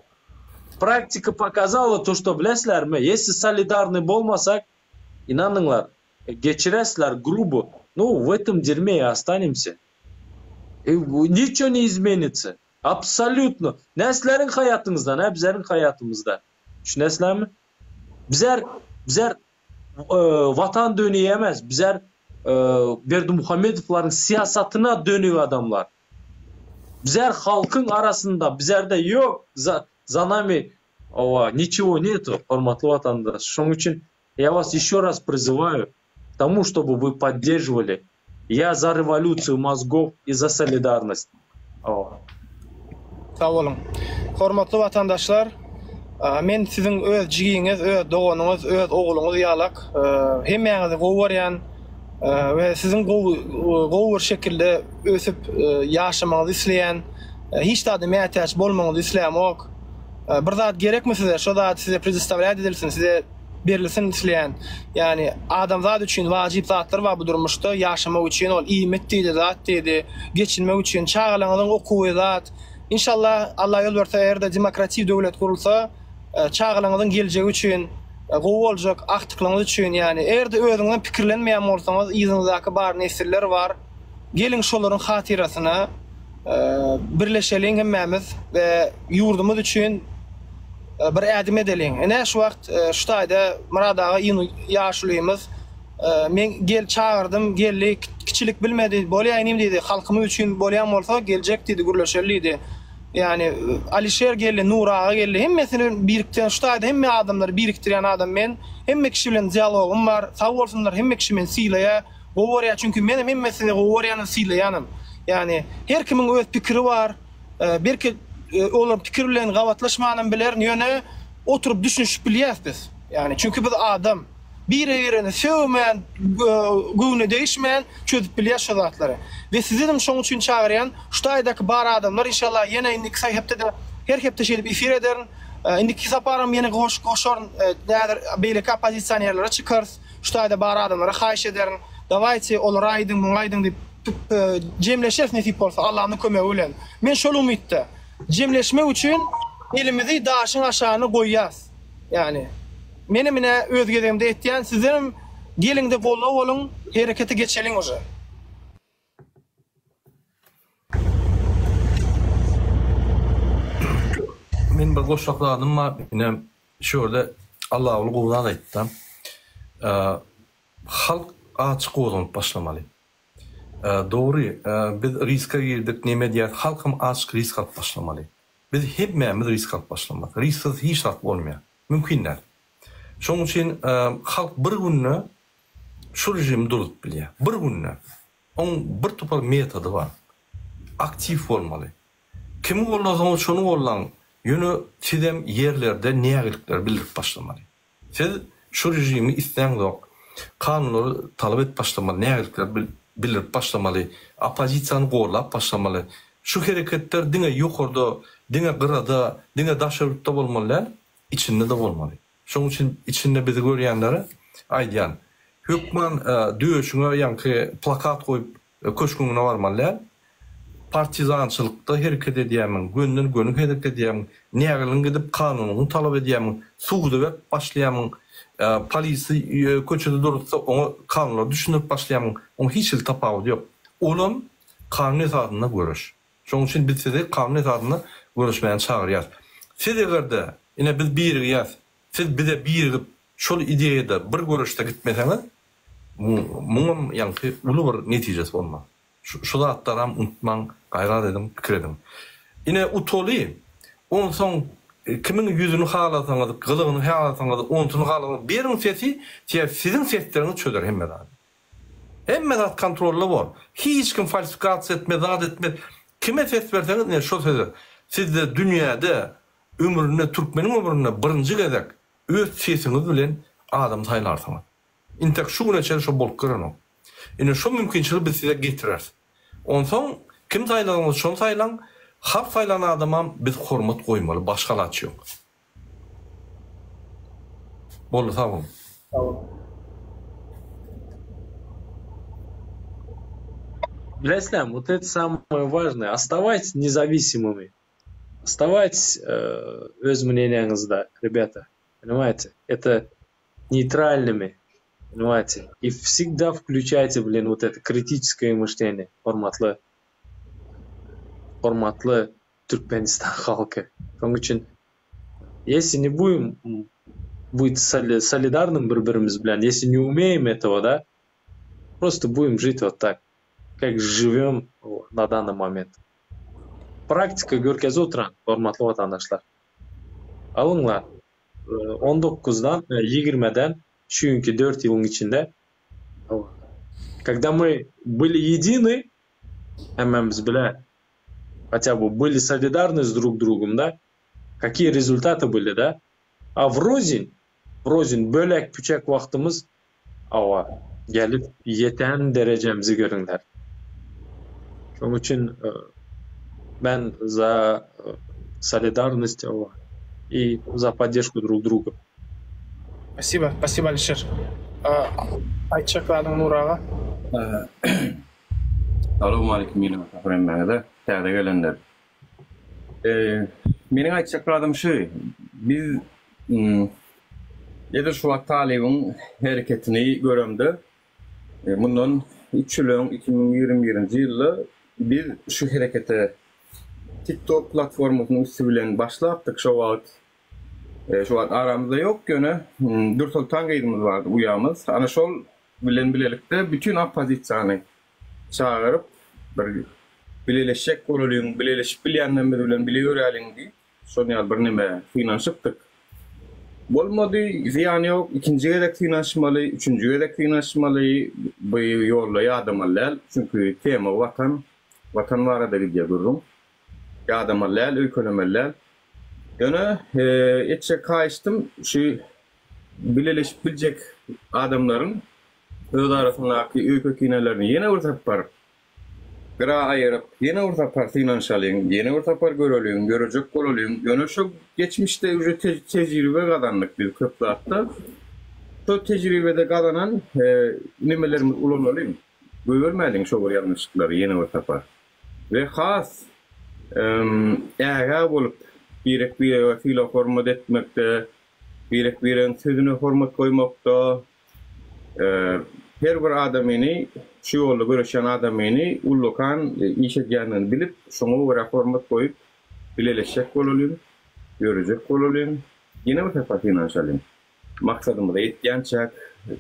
практика показала то, что, білесizlermi, если солидарны болмасак, инаныңlar, geçiresizler грубо, ну, в этом дерьме и останемся. И ничего не изменится. Абсолютно. Neslerin hayatınızda, ne bizlerin hayatımızda. Düşünesizlermi? Bizler vatan dönüyemez. Bizler Berdimuhamedovların siyasatına dönüyor adamlar. Bizler halkın arasında, bizlerde yok. За нами ничего нету, hormatly vatandaş. Şunun için я вас еще раз призываю к тому, чтобы вы поддерживали. Я за революцию мозгов и за солидарность. Sağ olun. Hormatly vatandaşlar, men sizin öz jigiňiz, öz doganuňyz, öz oglunuz ýalak, hemmeňizi gowurýan we sizin gowur şekilde ösüp ýaşamaňyzy isleýän, hiç da mätäç bolmaňyzy isleýänok. Bir zat gerekmi size? Şu zat size предоставляет edilsin, size berilsin isleýän. Yani adamzat üçin wajyp zatlar var bu durmuşda. Ýaşamak üçin ol iýmet diýdi, zat diýdi. Geçinmek üçin çağalaňyzyň okuwy zat. İnşallah Allah ýol berse, erde demokratik döwlet kurulsa, çağalaňyzyň geljegi üçin gowy boljak, aktyklaryňyz üçin, yani erde özüňden pikirlenmeýän bolsaňyz, ýyzyňyzdaky bar nesiller var. Gelin şolaryň hatirasyna birleşelim hemmemiz ve yurdumuz üçün bir ädim edelim. Ene şu wagt şu taýda Muradaga ýaşulymyz. Men gel çağırdım, gelli kiçilik bilmedi, bolýaýnym diýdi. Halkymyz üçün bolýan bolsa geljek diýdi, gürleşerliydi. Yani Alişer gelli, Nuraga gelli, hemmesini biriktiren şu taýda hemme adamlar biriktiren adam men. Hemme kişi bilen dialogum var. Sag bolsunlar, hemme kişi men sylaýa, gowurýar, çünkü menim hemmesini gowurýany sylaýanym. Yani her kimin öz pikiri var. Belki olar pikir bilen gawatlaşmanyň biler, ýöne oturup düşünüp bilýärsiz. Yani çünkü biz adam birini söwmän, göwüne değişmän çözüp bilýär şu zatlary. Ve sizin şoň üçin çağırýan şu taýdaky bar adamlar inşallah ýene indiki saýhapda da her hepde şeýle efir ederin. Indiki saparym ýene goşaryn näder beýle opozisiýonерlere çykar. Şu taýda bar adamlara haýyş ederin. Dawajy olar aýdyň, muňaýdyň diýip cemleşef nesip bolsa Allah'ın kömegi bilen. Men şol umytda cemleşmek üçin elimizi daşyň aşagyna goýýas. Yani menimine öz gezegimde etdiýän sizin gelinde gollap bolun, herekete geçeliň oje. Men bir goşakladım ma, inem şöyle Allah'ın gowuna aýtdym. Halk açyk olup başlamaly. Doğru, biz riske girdik, neme diýär, halkym açyk risk alıp başlamaly. biz hepimiz risk alıp başlamak. Risksiz hiç şart bolmaýar. Mümkinler. Şoň üçin halk bir günne şu rejimi durup bilýär. Bir günne. Onun bir topar metodu var. Aktiv bolmaly. Kimi gollasaň şonu gollan. Ýöne çidem yerlerde nägelikler bildirip başlamaly. Siz şu rejimi isteýäňok kanunlary talap et başlamaly, nägelikler bildirip başlamaly, opozisiýany gollap başlamaly. Şu hereketler diňe ýokarda, diňe gyrada, diňe daşarykda bolmaly, içinde de bolmaly. Şoň üçin içinde bizi görýänleri aýdýan. Hökman döýüşüňe ýa-ni plakat goýup köşküňe barmaly. Partizançylykda hereket edýämiň, göndün hereket edýämiň, nägelin gidip kanunyny talap edýämiň, suwda başlaýamyň, polisi köçede durutsa onu kanunlar düşünüp başlaýamyň, onu hiç tapawy ýok. Olam kanun esasyna görüş. Şoň üçin biz sizi kanun esasyna görüşmäne çagyrýar. Siz egerde ine biz bir ýaz, siz bize birigip şol ideýada bir görüşde gitmeseňiz, muňam ýa-ni uly bir netijesi bolmaz. Şu zatlaram unutmaň, gaýrat edin, pikir edin. Ine utoly, on soň kimin ýüzüni halasaňyz, gylygyny halasaňyz, ontuny halasaňyz, beriň sesi, sizin sesleriniz çöder hemmeden. Hemmeden kontrolli bol. Hiç kim falsifikasiýa etmez, zat etmez. Kime ses berseňiz, ne şo sesi. Siz de dünýäde ömrüne, türkmeniň ömrüne birinji gezek öz sesiňiz bilen adam saýlarsyňyz. Intek şu güne çel şo bolup göränok. Ine şo mümkinçiligi biz size getirer. Onsoň kim saýlaňyz şo saýlaň, hak saýlanan adama biz hormat goýmaly, başgalaçy ýok. Boldy, sag ol. Блеслям, вот это самое важное. Оставайтесь независимыми. Оставайтесь öz мнениеңизде, ребята. Понимаете? Это нейтральными. Понимаете? И всегда включайте, вот это критическое мышление. Форматлы Türkmenistan халкы. Onun için если не будем быть солидарным bir-birimiz bilen, если не умеем этого, да, просто будем жить вот так, как живем на данный момент. Практика görkezip oturan, hormatly vatandaşlar. Alыңlar, 19'dan, 20'den çünkü 4 yılın içinde, когда мы были едины, biz bile, хотя бы были солидарны с друг другом, да, какие результаты были, да, а врознь bölek püçek vaktimiz, gelip yeten derecemizi görünler. Onun için ben за солидарность и за поддержку друг друга. Спасибо, Алишер. Aytjak Nuraga. Assalamu alaykum ýene taýdanmagda, täze gelenler. Meniň aýtjaklarym şu, biz ýa-da şu wagt talybyň hereketini göremde. Bundan 3 ýyl 2021-nji ýylda biz şu herekete TikTok platformasynyň üstü bilen başlapdyk şu wagt aramyzda ýok ýöne dürtol taňgaýdymyz bardy, uýamyz. Ana şol bilen bilelikde bütün opozisiýany çağırıp bir bileşik bolýan, bileşip bilýänden bilen bileýärliň diýip şonu ýaly bir neme finansypdyk. Bolmady, ziýany ýok, ikinji gezek finansymaly, üçünji gezek finansymaly, bu ýolda ýardamlar, çünki tema watan barada gidýär durum. Ýardamlar, öýkölemeler. Ýöne etçe kaýşdym, şu bileşip biljek adamlaryň öz arasyndaky öýkökinelerini ýene urtapar. Bira aýyryp, ýene urtapar finansiýalyň, ýene urtapar görelýän, görejek bolalýan. Ýöne şu geçmişde uje tejribe gadanlyk bir köp zatda. Şu tejribede gadanan nimelerimiz ulanalyň. Görmelmäliň şu bir ýalňyşlyklary ýene urtapar. Ve has äga bolup birek bir filo hormat etmekde, birek biren sözüne hormat koymakda, her bir adamyny, şu ýolda görüşen adamyny ullukan iş edýänini bilip, şoňa göre hormat koyup, bileşik bolalýan, görejek bolalýan, ýene bir täpä finansiýalyň. Maksatymyz etýänçäk,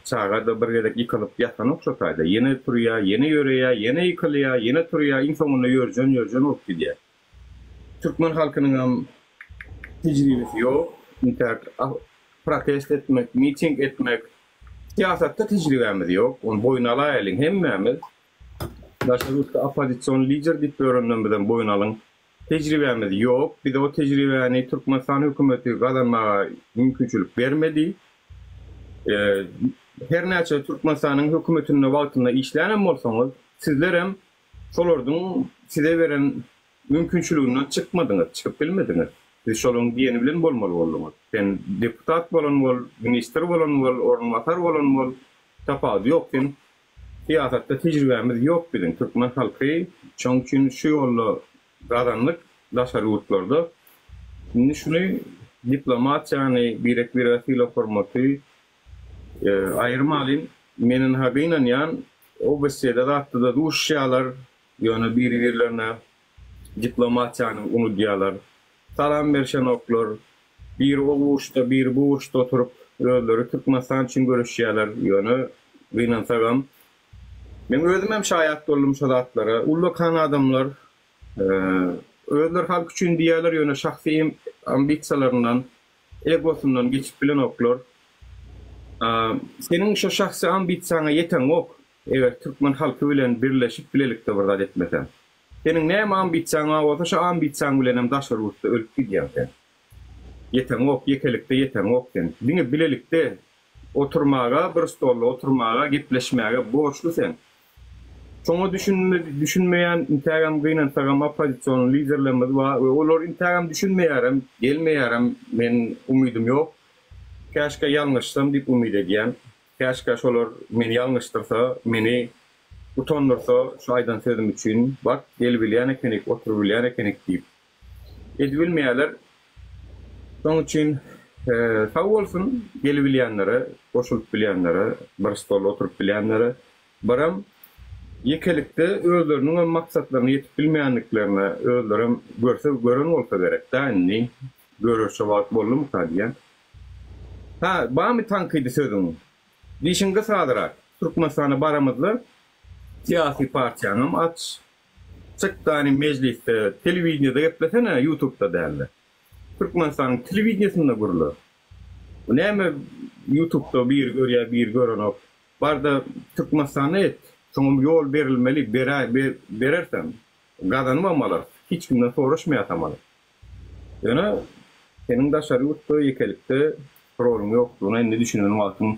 çağda bir gezek ýykylyp ýatan okşataýda, ýene turýar, ýene ýöreýär, ýene ýykylýar, ýene turýar, insanyny ýörjen bolup gidýär. Türkmen halkynyň tejribesi yok. Protest etmek, miting etmek, siyasatda tejribemiz yok. On boyun alaýalyň hemmemiz. Daşarutda opozisyon lider diýip görünen bilen boyun alyň. Tejribemiz yok. Bir de o tejribeni Türkmenistan hökümeti kazanmaga mümkinçilik bermedi. Her näçe Türkmenistanyň hökümetine wagtynda işlänen bolsaňyz, sizler hem şolardyň size beren mümkinçiliginden çykmadyňyz, çykyp bilmediňiz. Siz şolaryň diýeni bilen bolmaly boldyňyz. Sen deputat bolan bol, minister bolan bol, ornwatar bolan bol, tapady ýok. Sen siyasatda tejribemiz ýok bilen Türkmen halky çoň üçin şu ýolla kazandyk daşary ýurtlarda. Şimdi şunu diplomat ýani birek bir asila formaty ayırmalıyım. Menin habeýinden ýan o besede zatda da duşýalar ýöne biri-birilerine diplomat ýani unudýarlar. Salam berşen oklar bir owuşda bir buwuşda oturup özleri Türkmenistan üçin görüşýärler ýöne gynansaram. Men özüm hem şaýat boldum şu zatlara. Ullakan adamlar özler halk üçin diýerler ýöne şahsy ambisiýalaryndan, egosundan geçip bilen oklar. Senin şu şahsy ambisiýaňa ýeten ok. Eger Türkmen halky bilen birleşip bilelikde birdat etmesen. Senin näme ambisiýaň bolsa şu ambisiýaň bilen hem daşary ýurtda ölüp gidýärsen. Ýeten ok, ýekelikde ýeten ok sen. Diňe bilelikde oturmaga, bir stolda oturmaga, gepleşmäge borçlu sen. Çoňa düşünmeýän Instagram gynansaram opozisiýon liderlerimiz bar. Olar Instagram düşünmeýärem, gelmeýärem, men umydym ýok. Käşke ýalňyşsam diýip umyd edýän. Käşke şolar meni ýalňyşdyrsa, meni utandyrsa şu aýdan sözüm üçin bak gelip bilýän ekenik, oturup bilýän ekenik diýip edilmeýärler. Şoň üçin sag bolsun gelip bilýänlere, goşulyp bilýänlere, bir stolda oturup bilýänlere, baram ýekelikde özleriniň maksatlaryny ýetip bilmeýänliklerine özlerim gören bolsa gerek. Daňy görüşe wagt boldum diýen. Ha, bana tankydy sözüm. Dişinge sadyrak Türkmenistana baramyzlar siyasi partiýanyň aç çykdyny meclisde, telewizionyada gepleşene, YouTube'da däl. Türkmenistanyň telewizionyasynda gurulýar. Bu näme YouTube'da bir görýär, bir görenok. Barda Türkmenistana et, soňra ýol berilmeli, berersen gazanmamalar, hiç kimden soraşmaýatamaly. Ýöne senin daşary ýurtda ýekelikde problem ýok. Buna ne düşünýän wagtyň.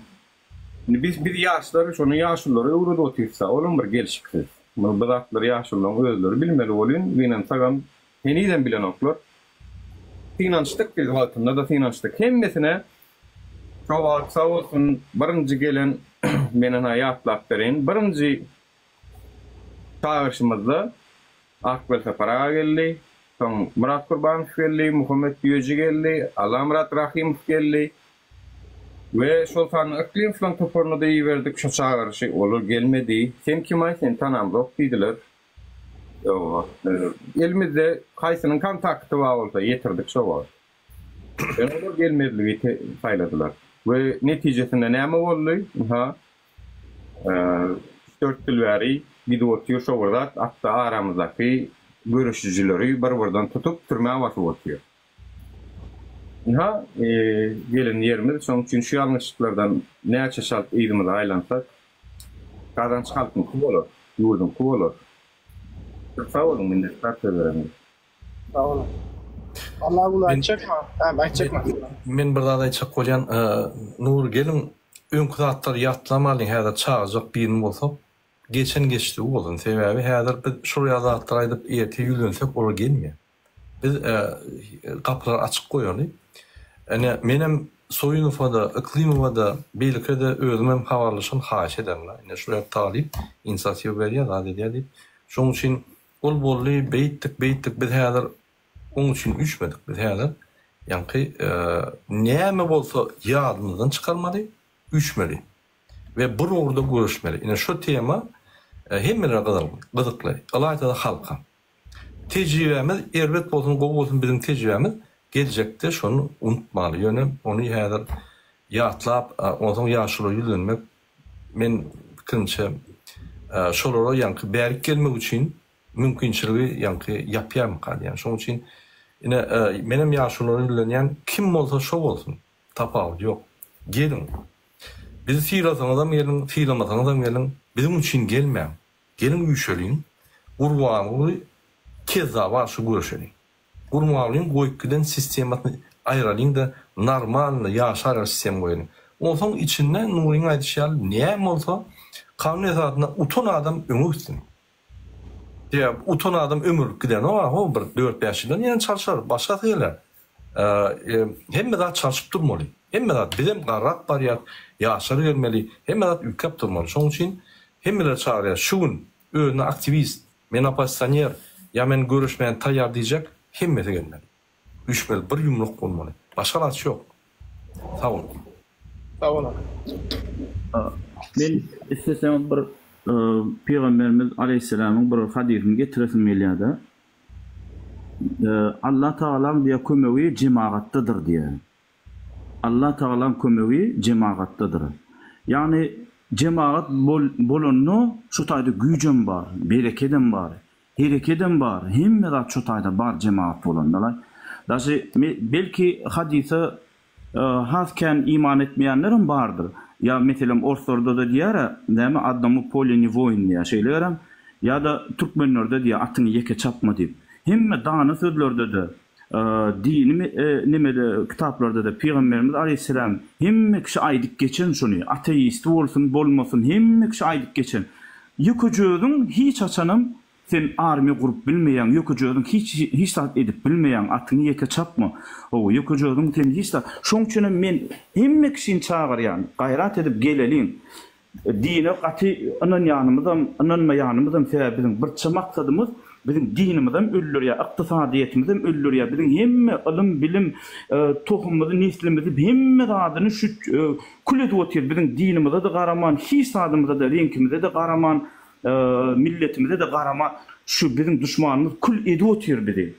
Biz ýaşlar, şonu ýaşlary öwrede otursa, olam bir gelişikdir. Bu bidatlar ýaşlaryň özleri bilmeli bolýan, benim sagam heniden bilen oklar. Finançlyk bir wagtynda da finançlyk hemmesine şowak sawolsun birinji gelen menen aýatlap berin. Birinji çağrışmazda Akbel Separa geldi, soň Murat Kurbanov geldi, Muhammed Ýöji geldi, Alamrat Rahimov geldi. Ve şoltan iklim falan toporuna da verdik şu çağrışı olur gelmedi. Sen kim ay sen tanamlıq diýdiler. Elimizde kaysının kontakty var olsa yetirdik şu var. Olur gelmedi sayladılar. Ve netijesinde näme boldy? 4 ýyl video atýar şu wagtda hatta aramyzdaky görüşjüleri bir-birden tutup türmäge basyp otýar. Gelin yerimiz, soň üçin şu ýalňyşlyklardan näçe şalt ýygymy da aýlansak, kazanç halkyň ku bolar, ýurdun ku bolar. Sag bolun, minnetdar berem. Sag olun. Allah uly açykma, açykma. Men bir zat aýtjak bolýan, Nur gelin öňkü zatlar ýatlamaly, häzir çağjak birini bolsa, geçti bolun. Sebäbi häzir biz şu ýazatlar aýdyp ýeti ýüzlensek olar gelmeýär. Biz kapılar açık koyalım. Yani benim Soyunova'da, Iklimova'da belki de özümem havarlaşan haş ederler. Yani şuraya talip, insasiyo veriyor, adet edip. Şunun için ol bolli beyittik, biz häzir onun için üçmedik, biz häzir. Yani näme bolsa ýadymyzdan çykarmaly, üçmeli. Ve bir orada görüşmeli. Yani şu tema hemmelere gıdıklı. Alayda da halka. Tecrübemiz, erbet bolsun, gowy bolsun bizim tecrübemiz gelecekte şunu unutmaly. Ýöne onu häzir ýatlap, oňa ýaşuly ýüzlenmek men fikrimçe şolara ýanky bärik gelmek üçin mümkinçiligi ýanky ýapýarmy kal. Yani şoň üçin Yine benim yaşımdan bilen kim olsa şo olsun. Tapavut yok. Gelin. Bizi fiilasanızdan gelin, fiilamasanızdan gelin. Bizim için gelmeyin. Gelin güçelin. Urwağını keza başı görüşelin. Urwağının goykiden sistematını ayralın da normal yaşar sistem koyalım. Olsan içinden nurin aytışal niyem olsa kanun esasında uton adam ömür gitsin. Ya uton adam ömür giden o bir 4-5 yıldan yani çalışar. Başka şeyler. Hem de çalışıp durmalı. Hem de bizim qarrat var ya yaşar gelmeli. Hem de ülkep durmalı. Şunun için hem de çağırıyor. Şun önüne aktivist, men opozisyoner, ya men görüşmeyen tayyar diyecek. Hem de gelmeli. Üçmeli bir yumruk olmalı. Başka açı yok. Sağ olun. Sağ olun. Men istesem bir Peygamberimiz Aleyhisselam'ın bir hadisini getiresim gelýärdi. Allah Taala diye kömegi cemaatdadır diye. Allah Taala kömegi cemaatdadır. Yani cemaat bolunno şu taýda güýjem bar, berekedem bar, herekedem bar, hemme zat şu taýda bar cemaat bolundalar. Daşy belki hadise hasken iman etmeyenlerin bardır. Ya mesela Orsor'da da diýär, näme adamı poleni voyn diýär şeylerim. Ya da Türkmenlerde diýär atyny yeke çapma diýip. Hemme dany sözlerde de dinimi nimede kitaplarda da Peygamberimiz Aleyhisselam hemme kişi aýdyp geçen şunu ateist bolsun bolmasın hemme kişi aýdyp geçen. Ýöküjüň hiç açanım sen army gurup bilmeýän ýöküjüň hiç tat edip bilmeýän atyny yeke çapma. O ýöküjüň sen hiç tat. Şoň üçin men hemme kişini çağırýan, gaýrat edip gelelin. Dine gaty anan ýanymyzdan, ananma ýanymyzdan sebäbiň bir çamaksadymyz bizim dinimizden öllür ya, iktisadiyetimiz öllür ya, bizim hemme ilim, bilim, tohumumuzu, neslimizi, hemme adını şu kulet otir, bizim dinimize de garaman, hisadımıza da, renkimize de garaman, milletimize de garaman, şu bizim düşmanımız kul edi otir bizi.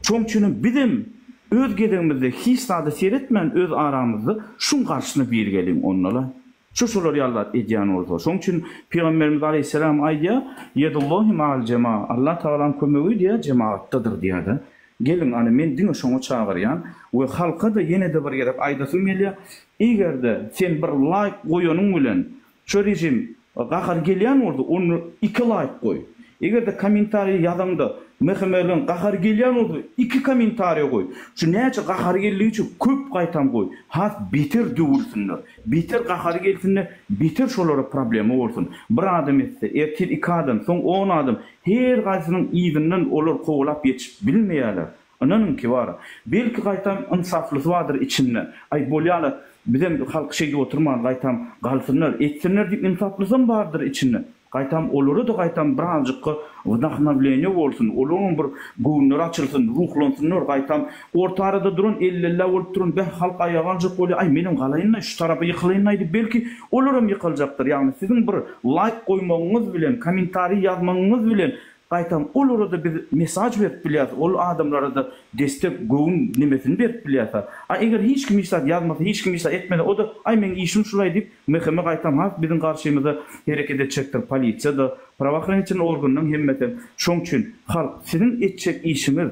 Çoğunçunun bizim öz gelenimizde hisadı seyretmen öz aramızda şun karşısına bir gelin onlara. Şoşolar yallat edýän bolsa. Şoň üçin Peygamberimiz Aleyhisselam aýdýar, "Yedullahi ma'al cema'a." Allah Taala kömegi diýär, cemaatdadyr diýär. Gelin ana men diňe şoňa çağırýan we halka da ýene de bir gerek aýdasym gelýär. Egerde sen bir like goýanyň bilen şu rejim gahar gelýän bolsa, onu 2 like goý. Egerde kommentariy ýazanda mehmelen gahar gelýän bolsa, 2 kommentariy goý. Şu näçe gahar gelýär üçin köp gaýtam goý. Has beter döwürsinler. Beter gahar gelsinler, beter şolara problemi bolsun. Bir adam etse, erkek 2 adam, soň 10 adam, her gaýsynyň ýygynyň olar kowlap ýetip bilmeýärler. Ananyňki bar. Belki gaýtam insaflysy bardyr içinde. Ay bolýarlar, bizim halk şeýde oturman gaýtam galsynlar, etsinler diýip insaflysym bardyr içinde. Gaýtam olary da gaýtam birazjyk wadaxnawlenie bolsun, olaryň bir göwnleri açylsyn, ruhlansynlar, gaýtam ortarada durun, ellella bolup durun, ben halk aýaganjyk bolýar, ay menim galaýynda şu tarapy ýykylaýyn aýdy, belki olarym ýykyljakdyr. Ýagny sizin bir like goýmagyňyz bilen, kommentariy ýazmagyňyz bilen gaýtam olary da bir mesaj berip bilýär, ol adamlara da destek göwn nimesini berip bilýär. Eger hiç kim istat ýazmasa, hiç kim istat etmede, o da ay men işim şulay diýip mehme gaýtam ha biziň garşymyzda hereket etjekdir polisiýa da, prawahrançyň organynyň hemmeti. Şoň üçin halk sizin etjek işiňiz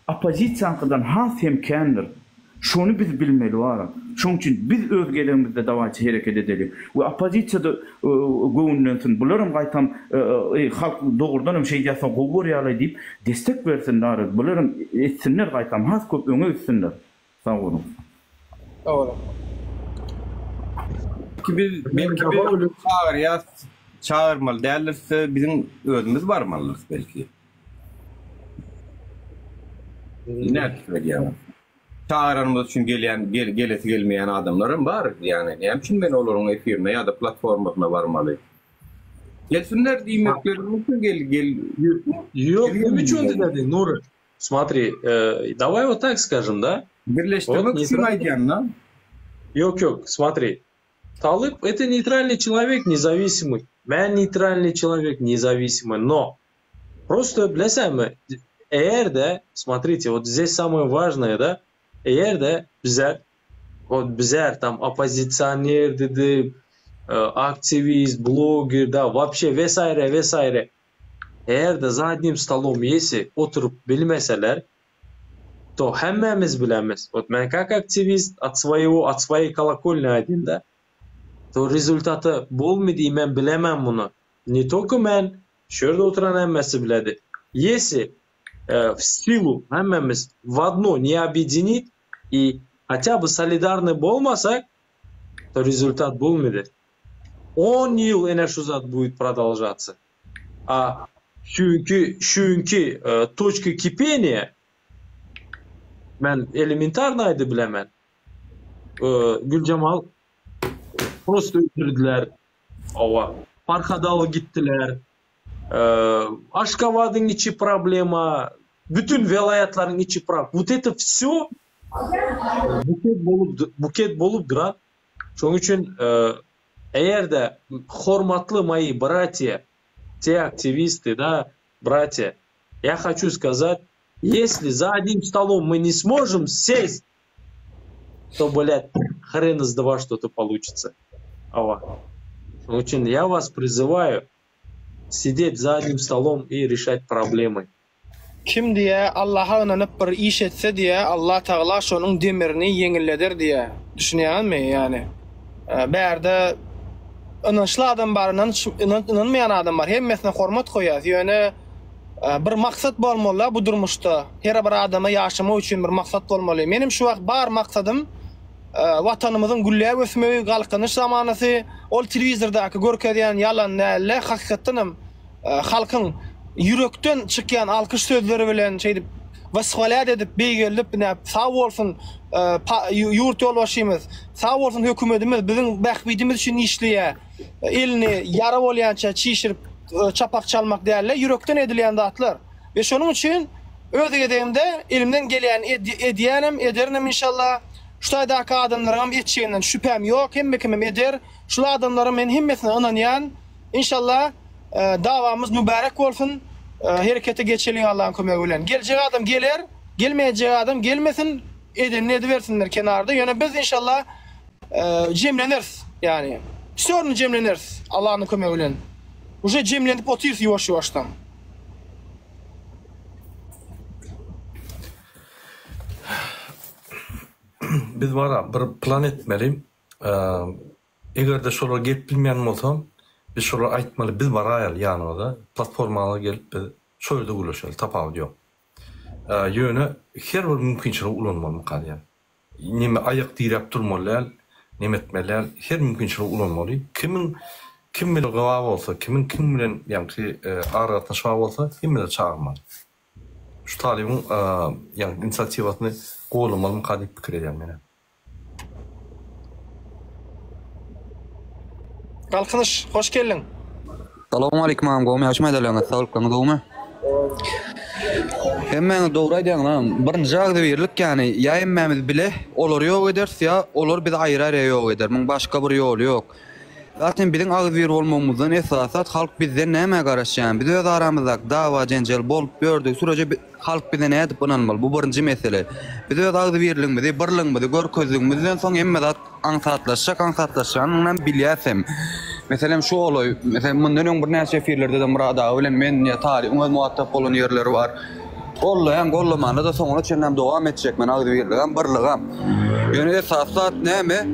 opozisiýadan has hem kendir. Şonu biz bilmeli wara. Şoň üçin biz öz gelenimizde dawaçy hereket edelim. We opozisiýada göwnlensin. Bularym gaýtam halk dogrudan hem şey ýasa gowurýarlar diýip destek bersinler. Bularym etsinler gaýtam has köp öňe gitsinler. Sağ olun. Sağ olun. Belki çağırmalı değerlerse bizim özümüz varmalıyız belki. Ne söyleyeyim? Çağıranımız için gelesi gelmeyen adamların var yani. Ne için ben olurum efirine ya da platformuna varmalı. Gelsinler diyemeklerini gel. Yok, не чё ты, Нур. Смотри, давай вот так скажем, да? Birleştirmek için aydiyan lan. Yok, смотри. Талып — это нейтральный человек, независимый. Мен нейтральный человек, независимый. Но просто, білесәмі, eğer de, смотрите, вот здесь самое важное, да, eğer de bizler там оппозиционер dedi, aktivist, блогер, да, вообще vesaire. Eğer de за одним столом yesi oturup bilmeseler, то hemmemiz bilemiz. Вот men как активист от своей колокольни aytayım da, то результаты bolmadı men bilemem bunu. Не только men, şurada oturan hemmesi biledi. Если в силу hemmemiz в одно не объединить и хотя бы солидарны болмасак, то результат болmadı. 10 yıl ene şu zat будет продолжаться. А çünkü точка кипения ben elementarnaydı bilemen. Gülcemal просто öldürdüler. Ova. Parkadalı gittiler. Ашкабад'ın içi problema. Bütün velayetlerin içi problema. Вот это все buket bolup duran. Şoň üçin eğer de hormatlı мои братья, те активисты, да, братья, я хочу сказать, если за одним столом мы не сможем сесть, то, блядь, хрен из два что-то получится. Очень я вас призываю sидеть за однim stolom и решать проблемы. Kim diye Allah'a inanıp bir iş etse diye Allah Teala şonun demirini yeňilleder diye düşünýänmi yani? Bärde inançlı adam bar, inanmayan adam bar. Hemmesine hormat koýar. Ýöne bir maksat bolmaly bu durmuşda. Her bir adama ýaşama üçin bir maksat bolmaly. Menim şu wagt bar maksadım watanymyzyň gülläp ösmegi, galkynyş zamanysy, ol telewizordaky görkezýän ýalan näle hakykatynam halkyň ýürekden çykýan alkyş sözleri bilen şeýdip wasfalat edip beýgelip sağ bolsun ýurt ýolbaşymyz, sağ bolsun hökümetimiz biziň bähbidimiz üçin işleýär. Elini ýara bolýança çişirip çapak çalmak däle ýürekden edilýän zatlar. Ve şonuň üçin öz edemde elimden gelýän edýänem, ederim inşallah. Şu taýdaky adamlarym etçiginden şüphem ýok, hemme eder. Şu adamlarym men hemmesine inanýan. İnşallah davamız mübarek bolsun. Herekete geçelim Allah'ın kömegi bilen. Gelecek adam gelir, gelmeyecek adam gelmesin. Edenini ediversinler kenarda. Yani biz inşallah cemleniriz. Yani sorun cemleniriz Allah'ın kömegi bilen. Uje cemlenip oturýar ýoş-ýoşdan. Biz bara bir plan etmeli. Egerde şolar gelip bilmeyen bolsam, biz şolar aýtmaly, biz baraýaly ýanymyza, platformaga gelip biz şöyle gülüşeli, tapap diýok. Ýöne her bir mümkinçilik ulanmaly mukadýar. Neme aýak direp durmaly, neme etmeli, her mümkinçilik ulanmaly. Kim bilen gawa bolsa, kim bilen ýa-ni aragatnaşma bolsa, kim bilen çağırmaly. Şu talybyň ýa-ni inisiatiwasyny golamaly mukadýar pikir edýär mene. Galkynyş, hoş geldin. Assalamu alaikum am gomy açmaýdalyňyz, saglyklaryňyz dogmy? Hemme dogry aýdýaňam, birinji agdy berlik ýani ýa hemmemiz bile olar ýok eder, ýa olar bizi aýra-aýra ýok eder. Muň başga bir ýoly ýok. Zaten biziň agdy ber bolmamyzdan esasat halk bizden näme garaşýan? Biz öz aramyzda dawa jenjel bolup gördük. Süreje halk bizden näde inanmaly? Bu birinji mesele. Biz öz agdy berligimizi, birligimizi görkezligimizden soň hemme zat aňsatlaşýan bilýäsem. Meselem şu olay, mesela mundan öň bir näçe efirlerde de Murada bilen men ýa taryh öz muhatap bolan ýerleri bar. Gollamanda da soňra çennem dowam etjek. Men agdy berligim, birligim. Ýöne esasat näme?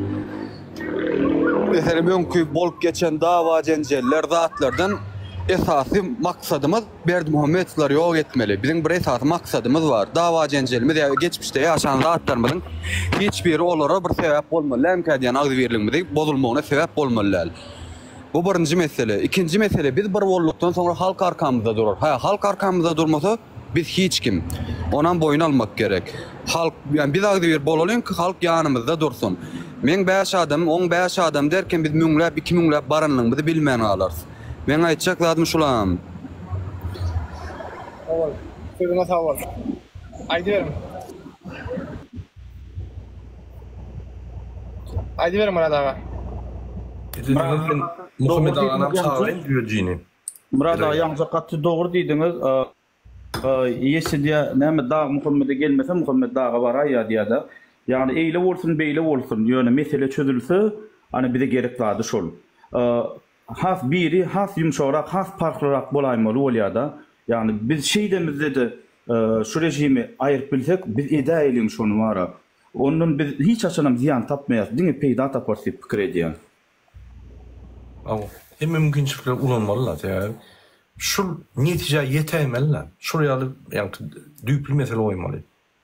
Mesela mümkin bolup geçen dawa jenjeller zatlardan esasy maksadymyz Berdi Muhammedler ýok etmeli. Biziň bir esasy maksadymyz bar. Dawa jenjelimiz ýa geçmişde ýaşan zatlarymyzyň hiç biri olara bir sebäp bolmaly. Lämkädiýän agdy berligimizi bozulmagyna sebäp bolmaly. Bu birinji mesele. İkinci mesele, biz bir bollukdan sonra halk arkamızda durur. Halk arkamızda durmasa biz hiç kim. Onan boyun almak gerek. Halk, yani biz agdy bir bolalım ki halk yanımızda dursun. Men 5 adam, 15 adam derken biz müňläp, 2 müňläp baranlygymy bilmän alarys. Men aýtjak zadymy şulam. Ol. Sözüne sağ ol. Aýdyberim. Aýdyberim Murada. Muhammed Ağa'nın çağırın diýerjini. Murada ýalňyza gatty dogry diýdiňiz. Ýesi diýe näme da Muhammed'e gelmese Muhammed dağa baraýa diýdi. Yani eyle bolsun, beýle bolsun. Ýöne mesele çözülse, hani bize gerek vardı şol. Has biri, has yumşarak, has farklırak bolaýmaly bolýar da. Yani biz şeýdemizde de şu rejimi ayırıp bilsek biz edäýelim şonu wara. Ondan biz hiç açanam ziyan tapmaýas. Diňe peýda tapar diýip pikir edýän. Hemme mümkinçilikler ulanmalılar ya. Şu netije yetemeliler. Şuraya yani düýpli mesele oýmaly.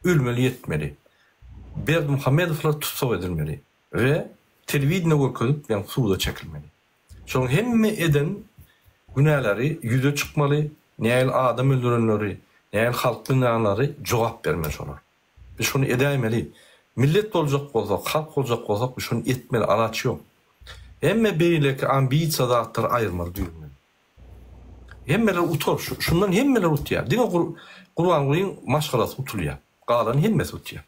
Ölmeli yetmeli. Berdimuhamedowlar tutsak edilmeli. Ve televizyona görkezip yani suda çekilmeli. Şoň hemme eden günahları yüze çıkmalı. Näil adam öldürenleri, näil halkyň ýanlary jogap bermeli şolar. Biz şunu edäýmeli. Millet boljak bolsak, halk boljak bolsak biz şunu etmeli, alaçy ýok. Hemme beýleki ambisiýa zatlar aýyrmaly diýilmeli. Hemmeler utor, şundan hemmeler utýar. Diňe Gurbangulyň maşgalasy utulýar. Galan hemmesi utýar.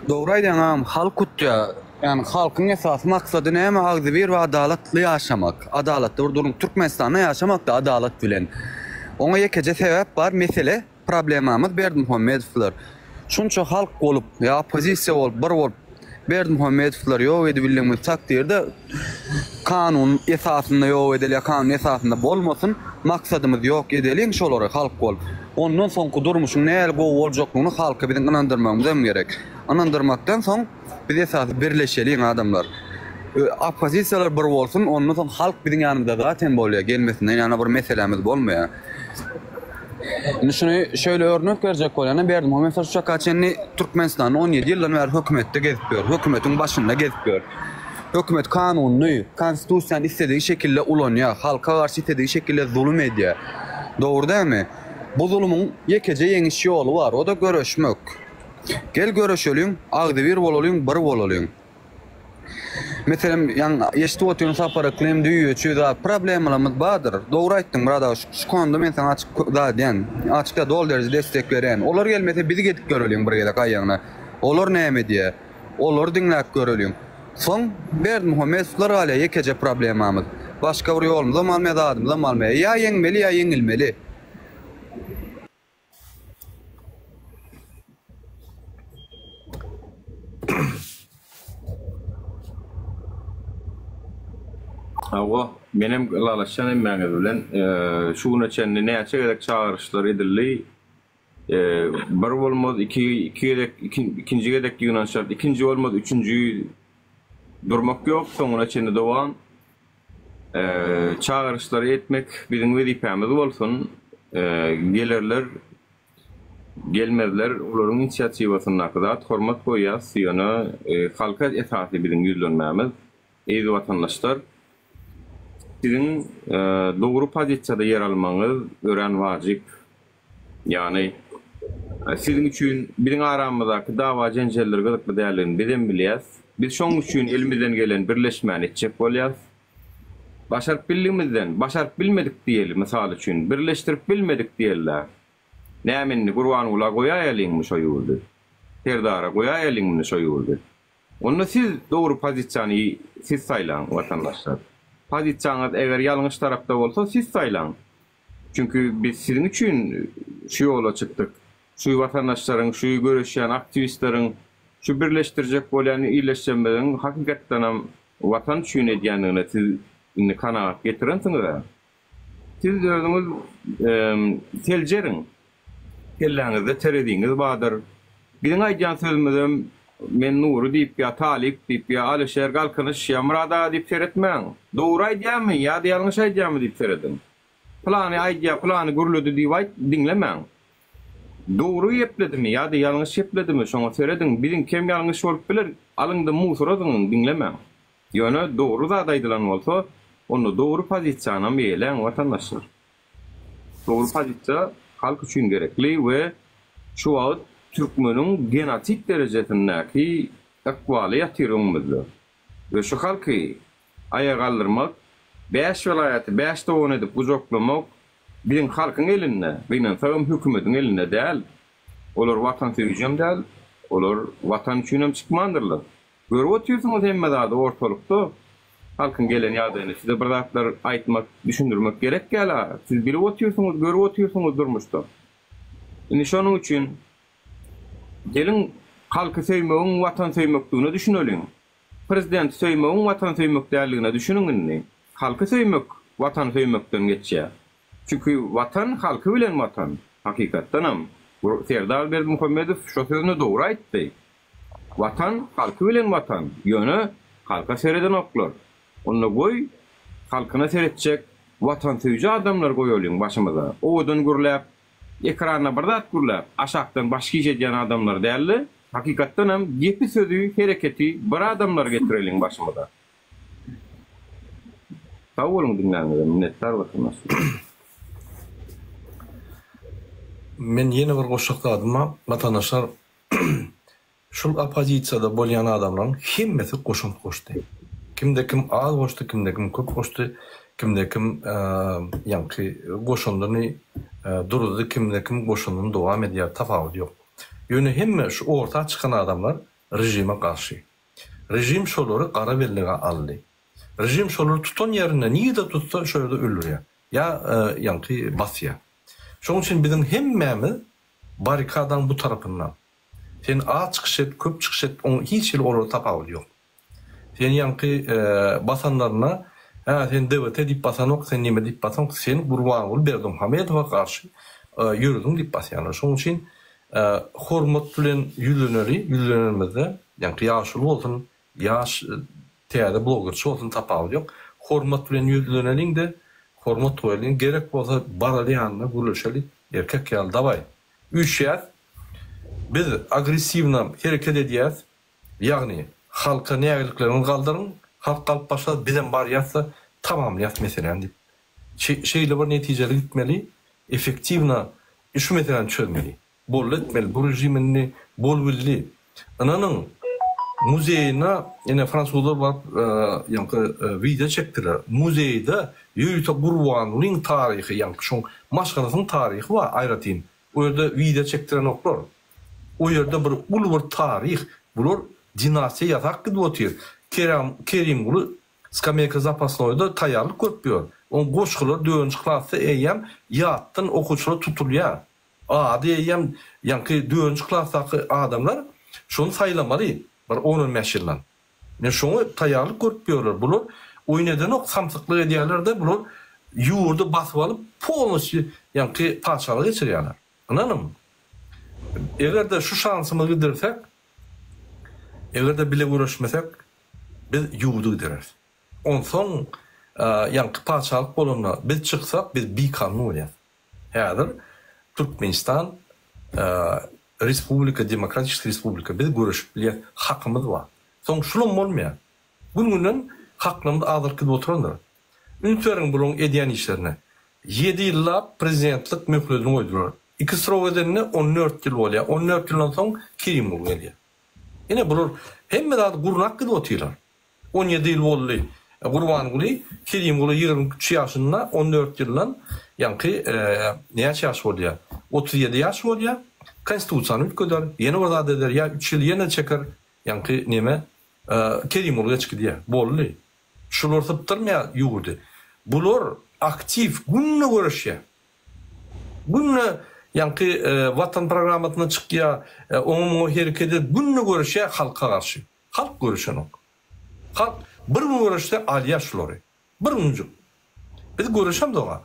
Dogry aýdýan halk utýar. Yani halkın esas maksadı näme? Agzybir we adalatly ýaşamak. Adalatly durduň Türkmenistanda ýaşamak da adalat bilen. Oňa ýekece sebäp bar. Mesele problemamyz Berdimuhamedowlar. Şunça halk bolup ýa opozisiýa bolup bir bolup Berdimuhamedowlar ýok edibildiğimiz takdirde kanun esasında ýok edilýär, kanun esasında bolmasyn, maksadymyz ýok edeliň şolary halk bolup. Ondan soňky durmuşyň näle gowy boljaklygyny halka bilen inandyrmamyz gerek. Inandyrmakdan soň biz esasy birleşeliň adamlar. Opozisiýalar bir bolsun, ondan soň halk biziň ýanymyzda zaten bolýar, gelmesinden ýana bir meselemiz bolmaýar. Şunu şöyle örnek verecek bolana Berdimuhamedov şu kaçenni Türkmenistan 17 ýyldan beri hökümetde gezip ýör. Hökümetiň başynda gezip ýör. Hökümet kanuny, konstitusiýany istediği şekilde ulanýar, halka garşy istediği şekilde zulüm edýär. Dogry dämi? Bu zulümüň ýekece ýeňiş ýoly bar, o da görüşmek. Gel görüşeliň, agdybyr bolalyň, bir bolalyň. Meselem, yani eşitip oturan sapara klem düýüçi da problemlarymyz bardyr. Dogry aýtdyň burada. Şu konuda men sana açyk da diýen, açykda dol derejede destek beren. Olar gelmese bizi gedip göreliň bir ýere gaýagyna. Olar näme diýe? Olar diňläp göreliň. Soň Berdimuhamedowlar hala ýekece problemamyz. Başga bir ýolumyz bolmaýar, adamyz bolmaýar. Ýa ýeňmeli, ýa ýeňilmeli. Awa benim galaşan emmäňiz bilen şuňa çenli näçe gerek çağırışlar edildi. Bir bolmaz, ikinci gerek ýynan şart, ikinci bolmaz, üçüncü durmak ýok, soňuna çenli dowam. Çağırışlar etmek biziň wezipemiz bolsun. Gelerler, gelmezler, olaryň inisiatiwasyna zat hormat goýýas, ýöne halka esasy biziň ýüzlenmämiz. Eýdi watandaşlar, sizin doğru pozisiyada yer almanız ören wajyp. Yani sizin üçin biziň aramyzdaky dawa jenjelleri gyzykly däldigini bilen bilýäs. Biz şoň üçin elimizden gelen birleşmäni etjek bolýar. Başaryp bilmedikden, başaryp bilmedik diýeli, mysal üçin birleşdirip bilmedik diýerler. Nämenni Gurbanuly goýaýalyňmy şo ýoldy. Terdara goýaýalyňmy şo ýoldy. Onu siz doğru pozisiýany siz saýlaň watandaşlar. Pozisiýaňyz eger ýalňyş tarapda bolsa siz saýlaň. Çünkü biz sizin üçin şu ýola çykdyk. Şu watandaşlaryň, şu görüşýän aktivistleriň, şu birleşdirjek bolýan ýerleşmelerin hakykatdan hem watan üçin edýändigine siz kanaat getirensiňiz. Siz özüňiz teljeriň. Kelläňizde terediňiz badyr. Biziň aýdýan sözümizem men Nuru diýip ýa Talip diýip ýa Alişer Galkynyş ýa Murada diýip seretmäň. Dogry aýdýarmy ýa ýalňyş aýdýarmy diýip seredin. Plany aýdýar, plany gürledi diýip aýt, diňlemäň. Dogry ýepledimi ýa-da ýalňyş ýepledimi şoňa seredin. Biziň kim ýalňyş bolup biler, alyňda musuradyň diňlemäň. Ýöne dogry zat aýdylan bolsa, onu dogry pozisiýana meýelen watandaşlar. Dogry pozisiýa halk üçin gerekli we şu wagt Türkmeniň genetik derejesindäki akwaly ýatyrymyzdy. Ve şu halky aýaga aldyrmak, 5 welaýaty 5 towun edip uzaklamak biziň halkyň elinde, biziň sağım hökümetiň elinde däl. Olar watan sevýän däl, olar watan üçin hem çykmandyrlar. Görüp oturýarsyňyz hemme zady ortalykda halkyň gelen ýagdaýyny size bir zatlar aýtmak, düşündirmek gerek gäla. Siz bilip oturýarsyňyz, görüp oturýarsyňyz durmuşda. Indi şonuň üçin gelin halkı sevmeğin vatan sevmekliğine düşünelim. Prezident sevmeğin vatan sevmek değerliğine düşünün. halky söýmek, watan söýmekden geçýär. Çünkü watan halky bilen watan. Hakykatdanam. Serdar Berdimuhammedow şu sözünü doğru aýtdy. Watan halky bilen watan. Ýöne halka sereden oklar. Onda goý halkyna seretjek watan söýüji adamlar goýulyň başymyza. Owadan gürläp, ekrana birdat gürläp, aşakdan başga iş edýän adamlar däldi. Hakykatdanam gepi sözü, hereketi bir adamlar getireliň başymyza. Sağ olun dinleyenlere, minnettar vatandaş. Men yeni bir goşakladyma, vatandaşlar şul opozisiyada bolýan adamlaryň hemmesi goşun goşdy. Kimde kim az goşdy, kimde kim köp goşdy, kimde kim ýa-ni goşunlaryny durdy, kimde kim goşunlaryny dowam edýär, tafawut ýok. Ýöne hemme şu orta çykan adamlar rejime karşı. Rejim şolary gara bellige aldy. Rejim şolary tutan ýerinde niýede tutsa şöyle öldürýär. Ýa-ni basýar. Şoň üçin bizim hemmemiz barikadan bu tarapyndan. Sen az çykyş et, köp çykyş et, oň hiç ýyl orada tapawut ýok. Sen ýa-ni basanlaryna sen DBT diýip basanok, sen nime diýip basanok, sen Gurbanuly Berdimuhammedowa karşı ýürüdüň diýip basýarlar. Şoň üçin hormat bilen ýüzlenmezde, ýa-ni ýaşly bolsun, ýaş täze blogerçy bolsun tapawut ýok. Hormat bilen ýüzleneliň-de hormat toýalyň gerek bolsa baraly ýanyna gürleşeli erkek ýaly dabay. Üçýär. Biz agressiwna hereket edýäs. Ýagny halka nägeliklerini galdyryn, halk galyp başlady bilen bar ýatsa tamamlaýas meselen diýip. Şeýle bir netijeli gitmeli, efektiwna şu meseleni çözmeli. Bol etmeli, bu rejimini bol bildi. Ananyň muzeyine yine Fransuzlar barıp video çektiler. Muzeyde Ýurta Gurbanulyň tarihi, ýa-ni şoň maşgalasyň tarihi var aýratyn. O ýerde video çektiren oklar. O ýerde bir ulu bir tarih, bular dinasiýa ýatak gidip otyr. Kerimguly skameyka zapasnoýda taýýarlyk görpýär. On goşgular döwünçi klasda eýem ýatdan okuçylar tutulýar. Ady eýem ýa-ni döwünçi klasdaky adamlar şonu saýlamaly. Bir 10 ýyldan. Men şoňa taýýarlyk görpýärler. Bular oýnadan ok samsyklyk edýärler-de bular ýurdu basyp alyp polnosy ýa-ni paçalyk geçirýärler. Ananymy? Egerde şu şansymyzy gidersek, egerde bile görüşmesek biz ýurdu gidereriz. Onsoň ýa-ni paçalyk bolanda biz çyksak biz bikanly bolýar. Häzir Türkmenistan Respublika, Demokratik Respublika biz görüşüp bilýär hakymyz var. Soň şulam bolmaýar. Gününden haklymyz azyrkyp oturanlar. Ünitweriň bulan edýän işlerine 7 ýylla prezidentlik möhletini goýdurar. 2 srok edenne 14 ýyl bolýar. 14 ýyldan soň Kerimov gelýär. Ene bular hemme zat gurnak gidip otyrlar. 17 ýyl boldy. Gurbanuly Kerimov 23 ýaşynda 14 ýyldan ýa-ni näçe ýaş bolýar? 37 ýaş bolýar. Konstitusiýany ütköder. Ýene bir zat eder, ýa 3 ýyl ýene çeker. Ýa-ni näme? Kerimov geçkidi. Boldy. Şular sypdyrmaýar ýurdy. Bular aktiv günne görüşýär. Günne ýa-ni watan programasyna çykýar, oňa hereket edip günne görüşýär halka garşy. Halk görüşen ok. Halk bir gün görüşde alýar şulary. Bir günjük. Biz görüşem doga.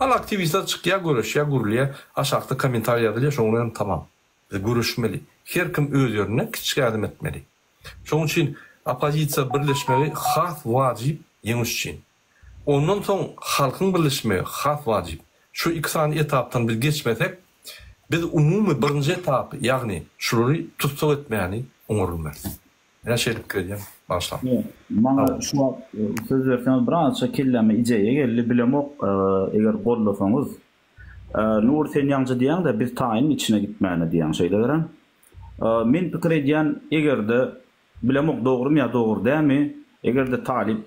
Al aktivistler çykýar, görüşýär, gurulýar, aşakda kommentariýa edilýär, şoňdan tamam. Biz görüşmeli. Her kim öz ýerine kiçik ýardam etmeli. Şoň üçin opozisiýa birleşmegi has wajyp ýeňiş üçin. Ondan soň halkyň birleşmegi has wajyp. Şu iki sany etapdan biz geçmesek, biz umumy birinji etap, ýagny şulary tutsak etmäni oňurulmaz. Ýa şeýle kirýär. Başla. Maňa şu söz berseňiz birazça kelleme ideýa geldi. Bilemok eger gollasaňyz Nur sen ýaňjy diýäň-de biz taýyn içine gitmäni diýen şeýle beren. Men pikir edýän egerde bilemok dogry ýa dogry dämi? Egerde talip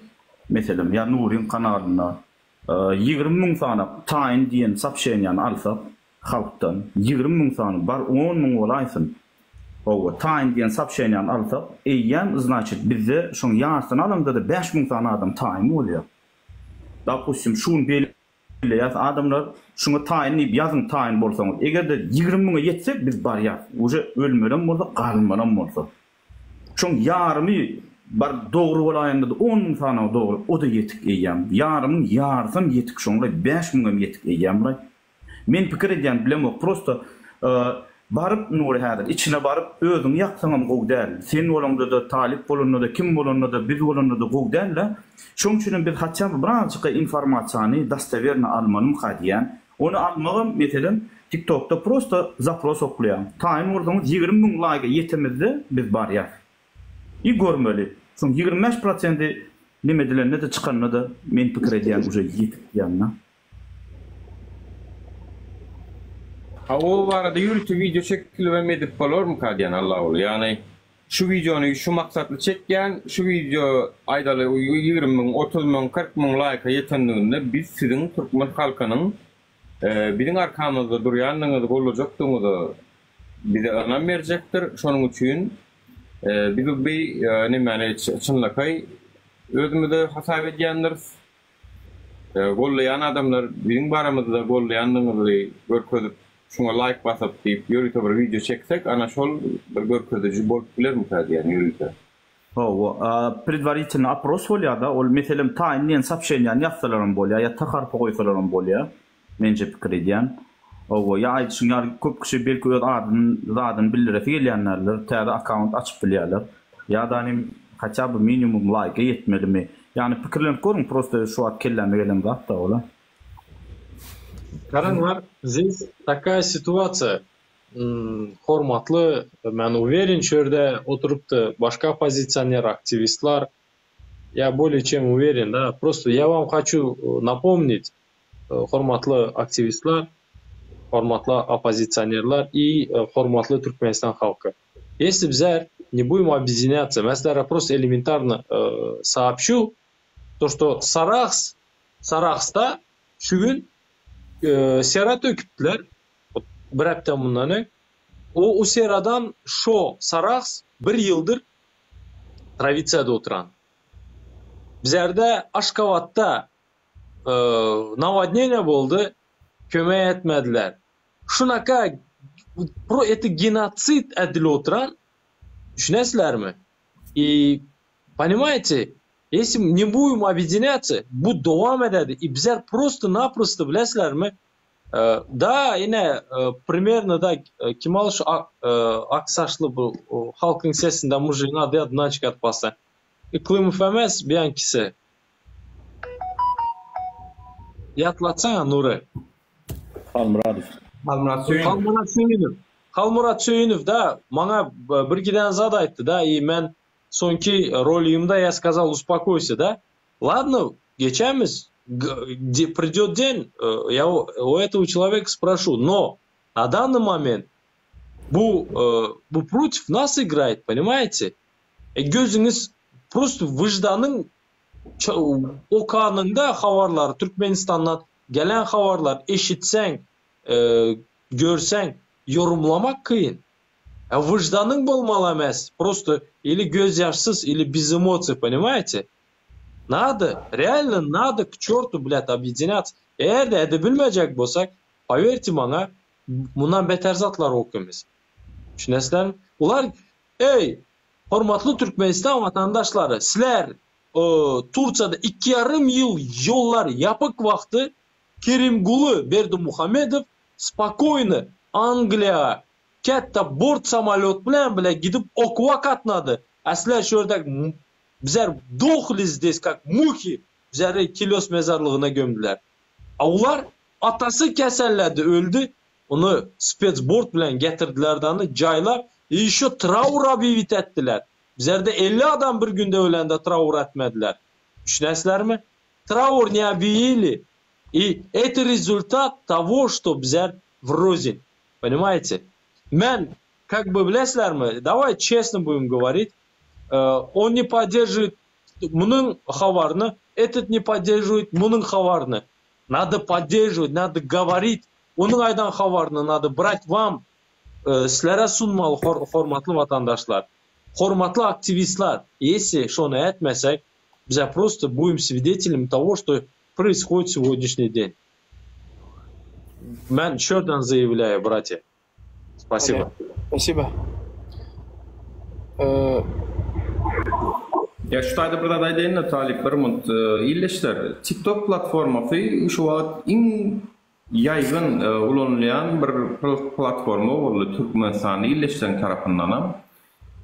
meselem ýa Nuryň kanalyna 20.000 sana taýyn diýen sapşenýany alsak halkdan 20.000 sana bar 10.000 bolaýsyn. O taýyn diýen sapşenýany alsak, eýýän значит bizde şoň ýarsyny alanda da 5.000 sana adam taýyn bolýar. Dapusym şuň belli adamlar şuňa taýyn diýip ýazyn taýyn bolsaňyz, egerde 20.000'a ýetsek biz bar ýar. Uje ölmeden bolsa, galmadan bolsa. Şoň ýarymy bar doğru bolayanda da 10 sana doğru o da yetik eýän. Yarımın yarısın yetik şoňra 5.000 yetik eýän. Men pikir edýän bilemok, prosto barıp nuri häzir içine barıp özüň ýaksaňam gowy däl. Sen bolanda da talip bolanda da kim bolanda da biz bolanda da gowy däl. Şoň üçin biz haçan birazjyk informasiýany dastawerni almanym hadýan. Onu almagam meselen TikTok'ta prosto zapros oklaýan. Taýyn urdyňyz 20.000 like ýetemizde biz barýar. görmeli. Son 25% nimedilerine de çıkanına da men pikir edýän uje ýetip ýanna. O arada YouTube video çekili ve medip bolormu kadyan Allah ol. Yani şu videonu şu maksatlı çekken şu video aydaly 20.000, 30.000, 40.000 like yetendiginde biz sizin Türkmen halkının bizim arkamızda durýanlygyňyzy bolajakdygyňyzy bize önem berjekdir. Şonuň üçin biz bir nimeni çynlakay özümizde hasap edýändir. Gollayan adamlar bizim baramızda gollayanlygyňyzy görkezip şuna like basıp deyip yürüte bir video çeksek ana şol bir görkeziji bolup biler mi kadyan yürüte? Предварительно опрос bolýar da, ol meselem taýinlen sapşenýän ýapsalarym bolýar, ýa taharpy goýsalarym bolýar. Mence pikir edýän. Ya aýdyşyňar köp kişi belki öz adyny bildirip gelýänlerler, täze account açyp bilýärler. Ya da nim haça bir minimum like yetmelimi? Yani pikirlenip görün, prosto şu wagt kelläme gelen zat da ola. Караңар, здесь такая ситуация. Hormatly, men уверен, şerde oturupdy başka оппозиционер, активистлар. Я более чем уверен, да. Просто я вам хочу напомнить, hormatly активистлар, hormatly оппозиционерлар и hormatly Türkmenistan halkı. Если bizler не будем объединяться, mesela просто элементарно сообщу, то что Сарахста şu gün sera töküpdiler. Bir hafta bundan. O seradan şo Sarahs bir yıldır Travitsiyada oturan. Bizlerde Aşkavat'ta наводнение oldu. Kömeğe etmediler. Şunaka eti genocid edili oturan düşünesizler mi? Понимаете, если мы не будем объединяться, bu devam eder. И bizler просто-напросто bilesizler mi? Da yine примерно da Kemal şu aksaçlı bu halkın sesinden mujin adı adına çıkartpasa. Klimov emes bir ankisi. Yatlatsana Nuri. Halmurat Söyünov da bana bir giden zat aytdı da и men sonki rolümde я сказал успокойся, да? Ладно, geçemiz. Придет день, я у этого человека спрошу, но на данный момент bu против нас играет, понимаете? Gözünüz просто vicdanın o kanında havarlar, Türkmenistan'dan gelen havarlar eşitsen, görsen, yorumlamak kıyın. Vicdanın bolmalı emas, просто или gözyaşsız, или без эмоций, понимаете? Надо, реально надо к черту, блядь, объединяться. Eğer de edebilmeyecek bolsak, поверьте bana, bundan beter zatlar okuyumuz. Düşünesizler mi? Ular, ey, hormatlı Türkmenistan vatandaşları, sizler Turciyada 2,5 yıl yollar yapık vakti Kerimgulu Berdimuhamedov spokojno Angliya katta bort samolyot bilen bile gidip okuva katnadı. Aslar şurada bizler dohli здесь как muhi bizleri Kilos mezarlığına gömdüler. Ular atası keserlerdi, öldü. Onu spetsbort bilen getirdilerden jaylap еще traur объявить ettiler. Bizlerde 50 adam bir günde ölende traur etmediler. Düşünesizler mi? Траур не объявили. И это результат того, что bizler в рознь. Понимаете? Мен, как бы, bilesizler mi? Давай честно будем говорить. Он не поддерживает мунун хаварны, этот не поддерживает мунун хаварны. Надо поддерживать, надо говорить. Onun aydan хаварны надо брать вам. Sizlere sunmalı hormatlı vatandaşlar. Hormatlı aktivistler. Если şunu etmesek, bize просто будем свидетелями того, что происходит сегодняшний день. Мен şuradan заявляю, братья. Спасибо. Спасибо. Ya şu taýda bir aday deýinne talip bir mut illeşler. TikTok platformasy şu wagt iň ýaýgyn ulanýan bir platforma boldy Türkmenistany illeşden tarapyndan.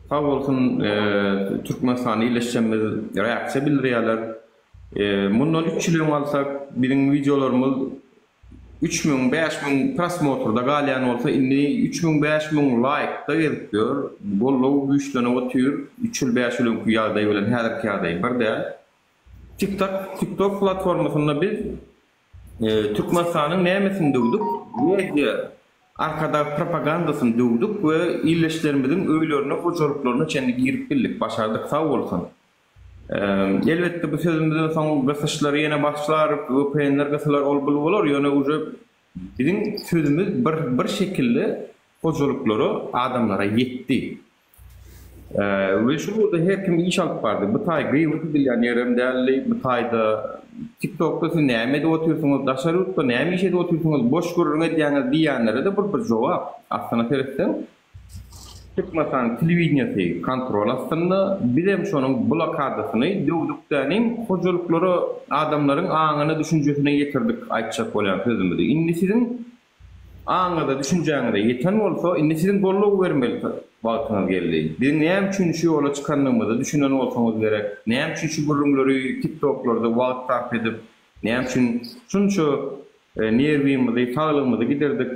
Sağ bolsun Türkmenistany illeşçemiz reaksiýa bildirýärler. Mundan 3 ýyl alsak biziň videolarymyz 3000-5000 prosmotrda galýan bolsa indi 3000-5000 like-da gelipdir. Bollugy güýçlenip otyr 3 ýyl 5 ýyl ýagdaý bilen häzirki ýagdaý birde. TikTok platformasynda biz Türkmenistanyň nämesin döwdük? Media arkada propagandasyny döwdük we illeşlerimizin öýlerine, hojalyklaryna çendik girip bildik, başardyk, sağ bolsun. Elbette bu sözümüzden soň gasaçlar ýene başlar, öpeýänler gasalar ol bolar, ýöne uje bizim sözümüz bir şekilde hojalyklary adamlara ýetdi. Ve şu burada her kim iş alıp bardy. Bu taý gıybet edilýän ýerim däli, bu taýda TikTok'da siz näme edip oturýarsyňyz, daşarutda näme iş edip oturýarsyňyz, boş görüňiz diýenlere de bir jogap. Aslına tersten Türkmenistan telewizionyasy kontrol astynda biz hem şonuň blokadasyny döwdükdäniň hojalyklary adamlaryň aňyna düşünjesine ýetirdik aýtjak bolan sözümdi. Indi siziň aňyda düşünjäňize ýeten bolsa, indi siziň gollugy bermeli wagtyňyz geldi. Biz näme üçin şu ýola çykanlygymyzy düşünen bolsaňyz gerek. Näme üçin şu gurrunlary TikTok'larda wagt sarf edip, näme üçin şunça nerwimizi, taýlygymyzy giderdik.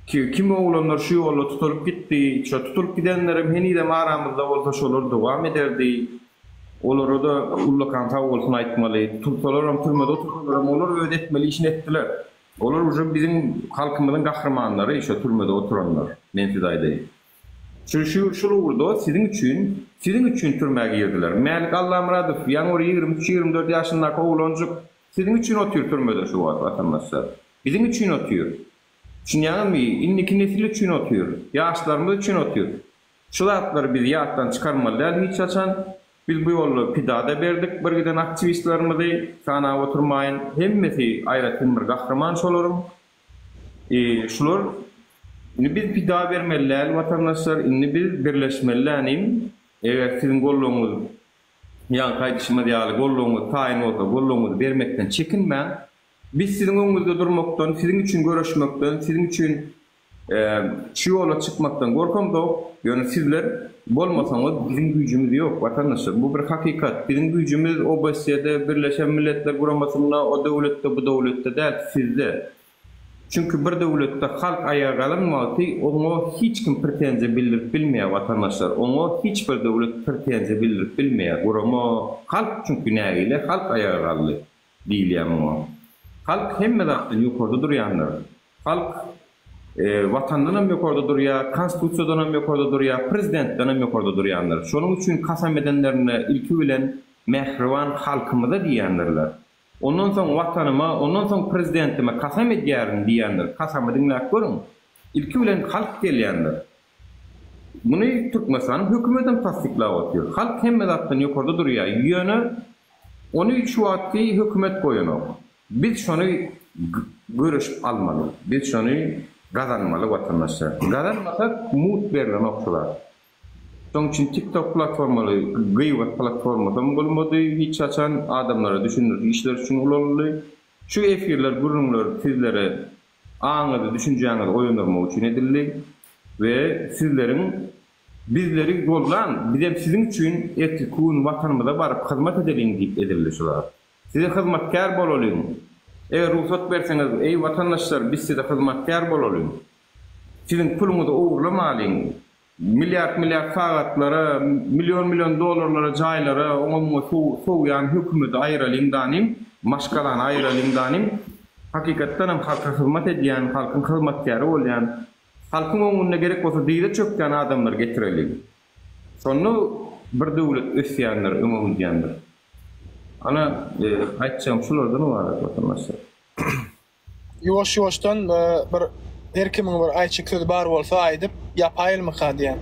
Kim oğlanlar şu yolla tutulup gitti, şu tutulup gidenlerim henide aramızda olsa şolar devam ederdi. Oları da ullakan tav olsun aytmaly, tutularam türmede oturularam, olar ödetmeli işini ettiler. Olar uje bizim halkımızın kahramanları, şu türmede oturanlar, mensiz aýdaýyn. Şu urdu sizin üçün türmäge girdiler. Mälik Allah Muradow, ýaňur 23-24 ýaşyndaky oğlancık sizin üçün otur türmede şu vatandaşlar. Bizim üçün otur. Çünkü inniki nesil üçün otuyor, yaşlarımız üçün otuyor. Şu zatları biz yattan çıkarmalılar hiç açan. Biz bu yolu pidada verdik, bir giden aktivistlerimizi sana oturmayın. Hemmesi ayrıtın bir kahraman şolurum. Şular, biz pidada vermeliler vatandaşlar, biz birleşmeliler. Eğer sizin golluğunuz, yan kaydışma diyalı golluğunuz tayin olsa, golluğunuzu vermekten çekinmeyin. Biz sizin önünüzde durmaktan, sizin için görüşmekten, sizin için şu yola çıkmaktan korkamda, yani sizler bolmasanız bizim gücümüz yok vatandaşlar. Bu bir hakikat. Bizim gücümüz OBS'de, Birleşen Milletler Kuraması'nda, o devlette, bu devlette değil, sizde. Çünkü bir devlette halk ayağa kalınmadı, onu hiç kim pretenze bildirip bilmeye vatandaşlar. Onu hiçbir devlet pretenze bildirip bilmeye. Kurama halk çünkü neyle? Halk ayağa kaldı değil yani. Halk hemmedattan yukarıda durýanlar. Halk vatandan hem yukarıda durýar, konstitusiýadan hem yukarıda durýar, prezidentden hem yukarıda durýanlar. Şonuň üçin kasam edenlerine ilki bilen mehriban halkymyza diýenlerler. Ondan soň watanyma, ondan soň prezidentime kasam edýärin diýenler. Kasam edinler görüň. İlki bilen halk gelýänler. Muny Türkmenistan hökümetem tasdiklap otýar. Halk hemmedattan yukarıda durýar. Ýöne onu şu wagtda hökümet goýanok. Biz şonu görüşüp almalı. Biz şonu kazanmalı vatandaşlar. Kazanmasak umut verilen noktalar. Onun için TikTok platformalı, gıybet platformadan bulmadı. Hiç açan adamlara düşünür, işler için ulanılı. Şu efirler, gururlar sizlere anladı, düşünceğiniz oyunlarma için edildi. Ve sizlerin bizleri yollan, bizim sizin için etkikun vatanımıza varıp hizmet edelim deyip edildi şular. Size hizmetkar bolalım. Eğer ruhsat verseniz, ey vatandaşlar biz size hizmetkar bolalım. Sizin pulunuzu uğurlamalıyım. Milyar saatlara, milyon dolarlara, caylara, onu soğuyan hükümeti ayıralım danim, maşkalan ayıralım danim. Hakikatten hem halka hizmet ediyen, halkın hizmetkarı olayan, halkın onunla gerek olsa değil çökken adamlar getirelim. Sonra bir devlet ösyanlar, umum diyenler. Ana aytjam şulardan var vatandaşlar. Ýoş-ýoşdan bir herkimiň bir aýçyk sözi bar bolsa aýdyp ýapaýylmyka diýen.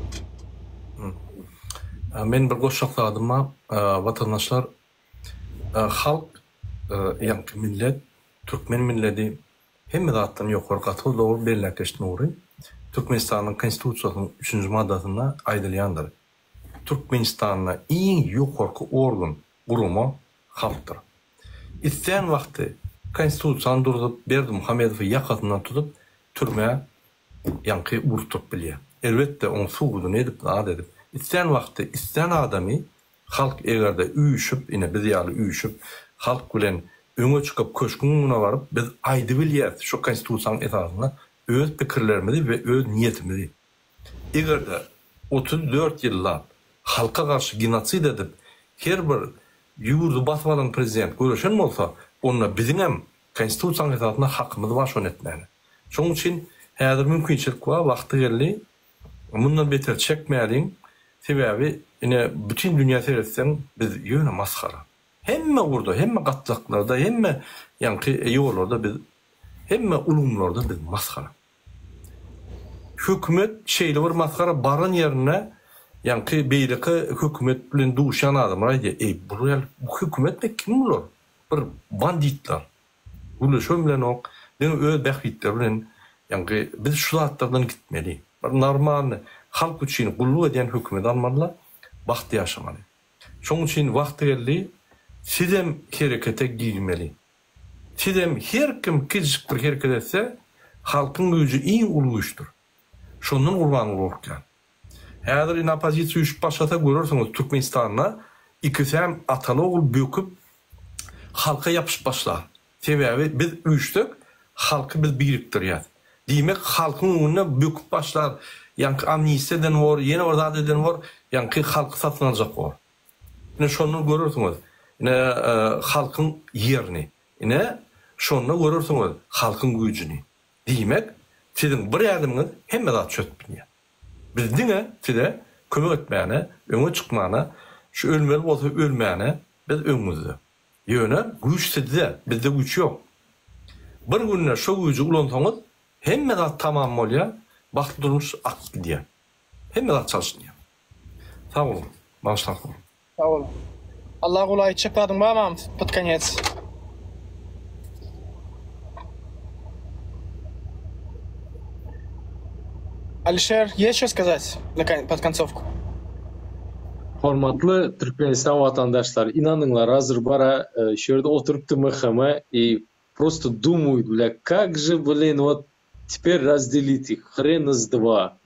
Men bir goşakladyma vatandaşlar halk ýa millet, Türkmen milleti hemme zatdan ýokary gaty dogry belläkeşdi ury. Türkmenistanyň konstitusiýasynyň 3-nji maddasynda aýdylýandyr. Türkmenistan'na iň ýokarky organ gurumy halkdyr. İsteýän wagty konstitusiýany durdup Berdi Muhammedowy ýakatyndan tutup türme ýanky urtup bilýär. Elbetde onu suwudyny edip nat edip İsteýän wagty isteýän adamy halk egerde üýüşüp, ine biz ýaly üýüşüp, halk bilen öňe çykyp köşküne baryp biz aýdy bilýär. Şu konstitusiýanyň esasyna öz pikirlerimizi we öz niýetimizi. Egerde 34 ýyllar halka karşı genosid edip her bir ýurdu basmadan prezident görüşen bolsa, onda bizim hem konstitusiýanyň esasyna hakymyz bar şonu etmäli. Şoň üçin häzir mümkinçilik bar, wagty geldi. Bundan beter çekmeýäliň sebebi ine bütün dünýä seretsen biz ýöne maskara. Hemme urdu, hemme gatlaklarda, hemme ýanky ýollarda biz hemme ulumlarda biz maskara. Hökümet şeýle bir maskara barın ýerine ýanky beýleki hökümet bilen duşan adamlar aýdy. Bu hökümet de kim bolar? Bir banditlar. Bunu şo bilen ok, öz bähwitler bilen ýanky biz şu zatlardan gitmeli. Bir normal halk üçin gulluk eden hökümet almalylar, wagty ýaşamaly. Şoň üçin wagty geldi, sizem herekete girmeli. Sizem her kim kiçik bir hereket etse, halkyň güýji iň ulu güýçdür. Şondan gurbany bolýar. Häzir ine opozisiýa üç başlasa görürsüňiz Türkmenistanda ikisem ataly ogul böküp halka yapışıp başlar. Sebebi biz üýçdük, halky biz birikdirýär. Diýmek halkyň öňüne böküp başlar. Ýanky amnistiýadan bor, ýene orada eden bor, ýanky halky satyn aljak bor. Ine şonu görürsiňiz. Ine halkyň ýerini. Ine şonu görürsiňiz, halkyň güýjini. Diýmek, siziň bir ýerdiňiz hemme zat çötpinýär. Bizdiňe size kömek etmäne, öňe çykmana, şu ölmeli bolsa ölmäne biz öňümizde. Ýöne güýç sizde, bizde güýç ýok. Bir günne şu güýjü ulansaňyz, hemme zat tamam bolýar. Baklı durmuş ak gidiyor. Hem de çalışmıyor. Sağ olun. Başlayalım. Sağ olun. Allah kolay çıkladın babam. Под конец. Алишер, есть что сказать под концовку? Hormatly Türkmenistan vatandaşlar, inanыңlar, hazır bara şöyle oturup MХМ и просто думают, бля, как же, блин, вот теперь разделить их, хрен из два.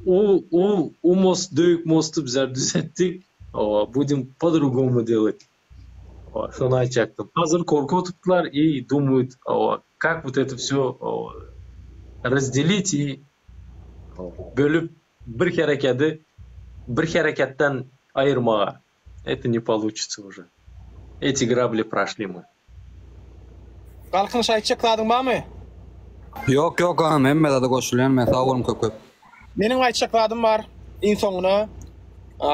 У мост, дöйük mostu bizler düzelttik. Будем по-другому делать. Şunu açacaktım. Hazır korku tuttular и думают, как вот это все разделить и bölüp bir hareketten ayırmağa. Это не получится уже. Эти грабли прошли мы. Kalkınış aytacakladın mı? Yok yok ağam, hemmede de koşulayan men sağ olun köp. Menin aytacaklarım var in soňuna.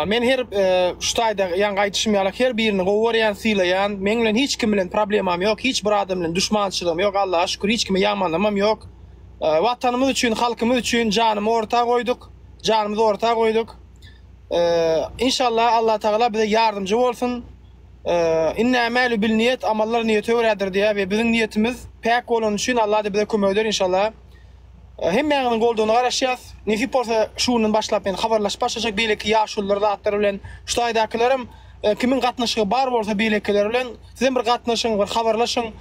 Men her şutaýda ýan gaýtışmaýarlyk her birini gowurýan, sylaýan, men bilen hiç kim bilen problemam ýok, hiç bir adam bilen düşmançylygym ýok, Allaha şükür, hiç kime ýamanlamam ýok. Watanymyz üçin, halkymyz üçin janymy ortaga goýduk, janymyzy ortaga goýduk. İnşallah Allah Taala bize yardımcı bolsun. İnne amelu bil niyet, amallar niyete öredir diye ve bizim niyetimiz pek bolan üçin Allah da bize kömek eder inşallah. Hemmeňiň goldugyny garaşýas. Nähip bolsa şunun başlap men habarlaş başlaşak beýleki ýaşullar zatlar bilen, şutaýdakylarym kimin gatnaşygy bar bolsa beýlekiler bilen sizem bir gatnaşyň, bir habarlaşyň,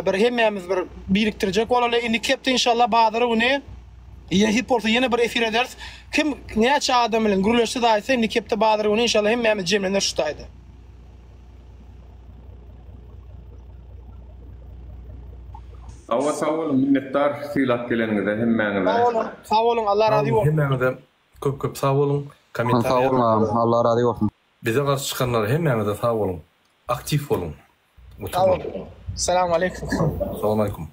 bir hemmeňiz bir biriktirjek bolar. Indi kepde inşallah badyry güni nähip bolsa ýene bir efir ederiz. Kim näçe adam bilen gürleşse daýsa indi kepde badyry güni inşallah hemmeňiz jemlenir şutaýda. Sağ olun, minnettar syylap geleniňize hemmeňize. Sağ olun, Allah razı bolsun. Hemmeňize köp sağ olun. Sağ olun ağam, Allah razı bolsun. Bize garşy çykanlar hemmeňize sağ olun. Aktif olun. Sağ olun. Selamun aleyküm. Assalamu alaikum.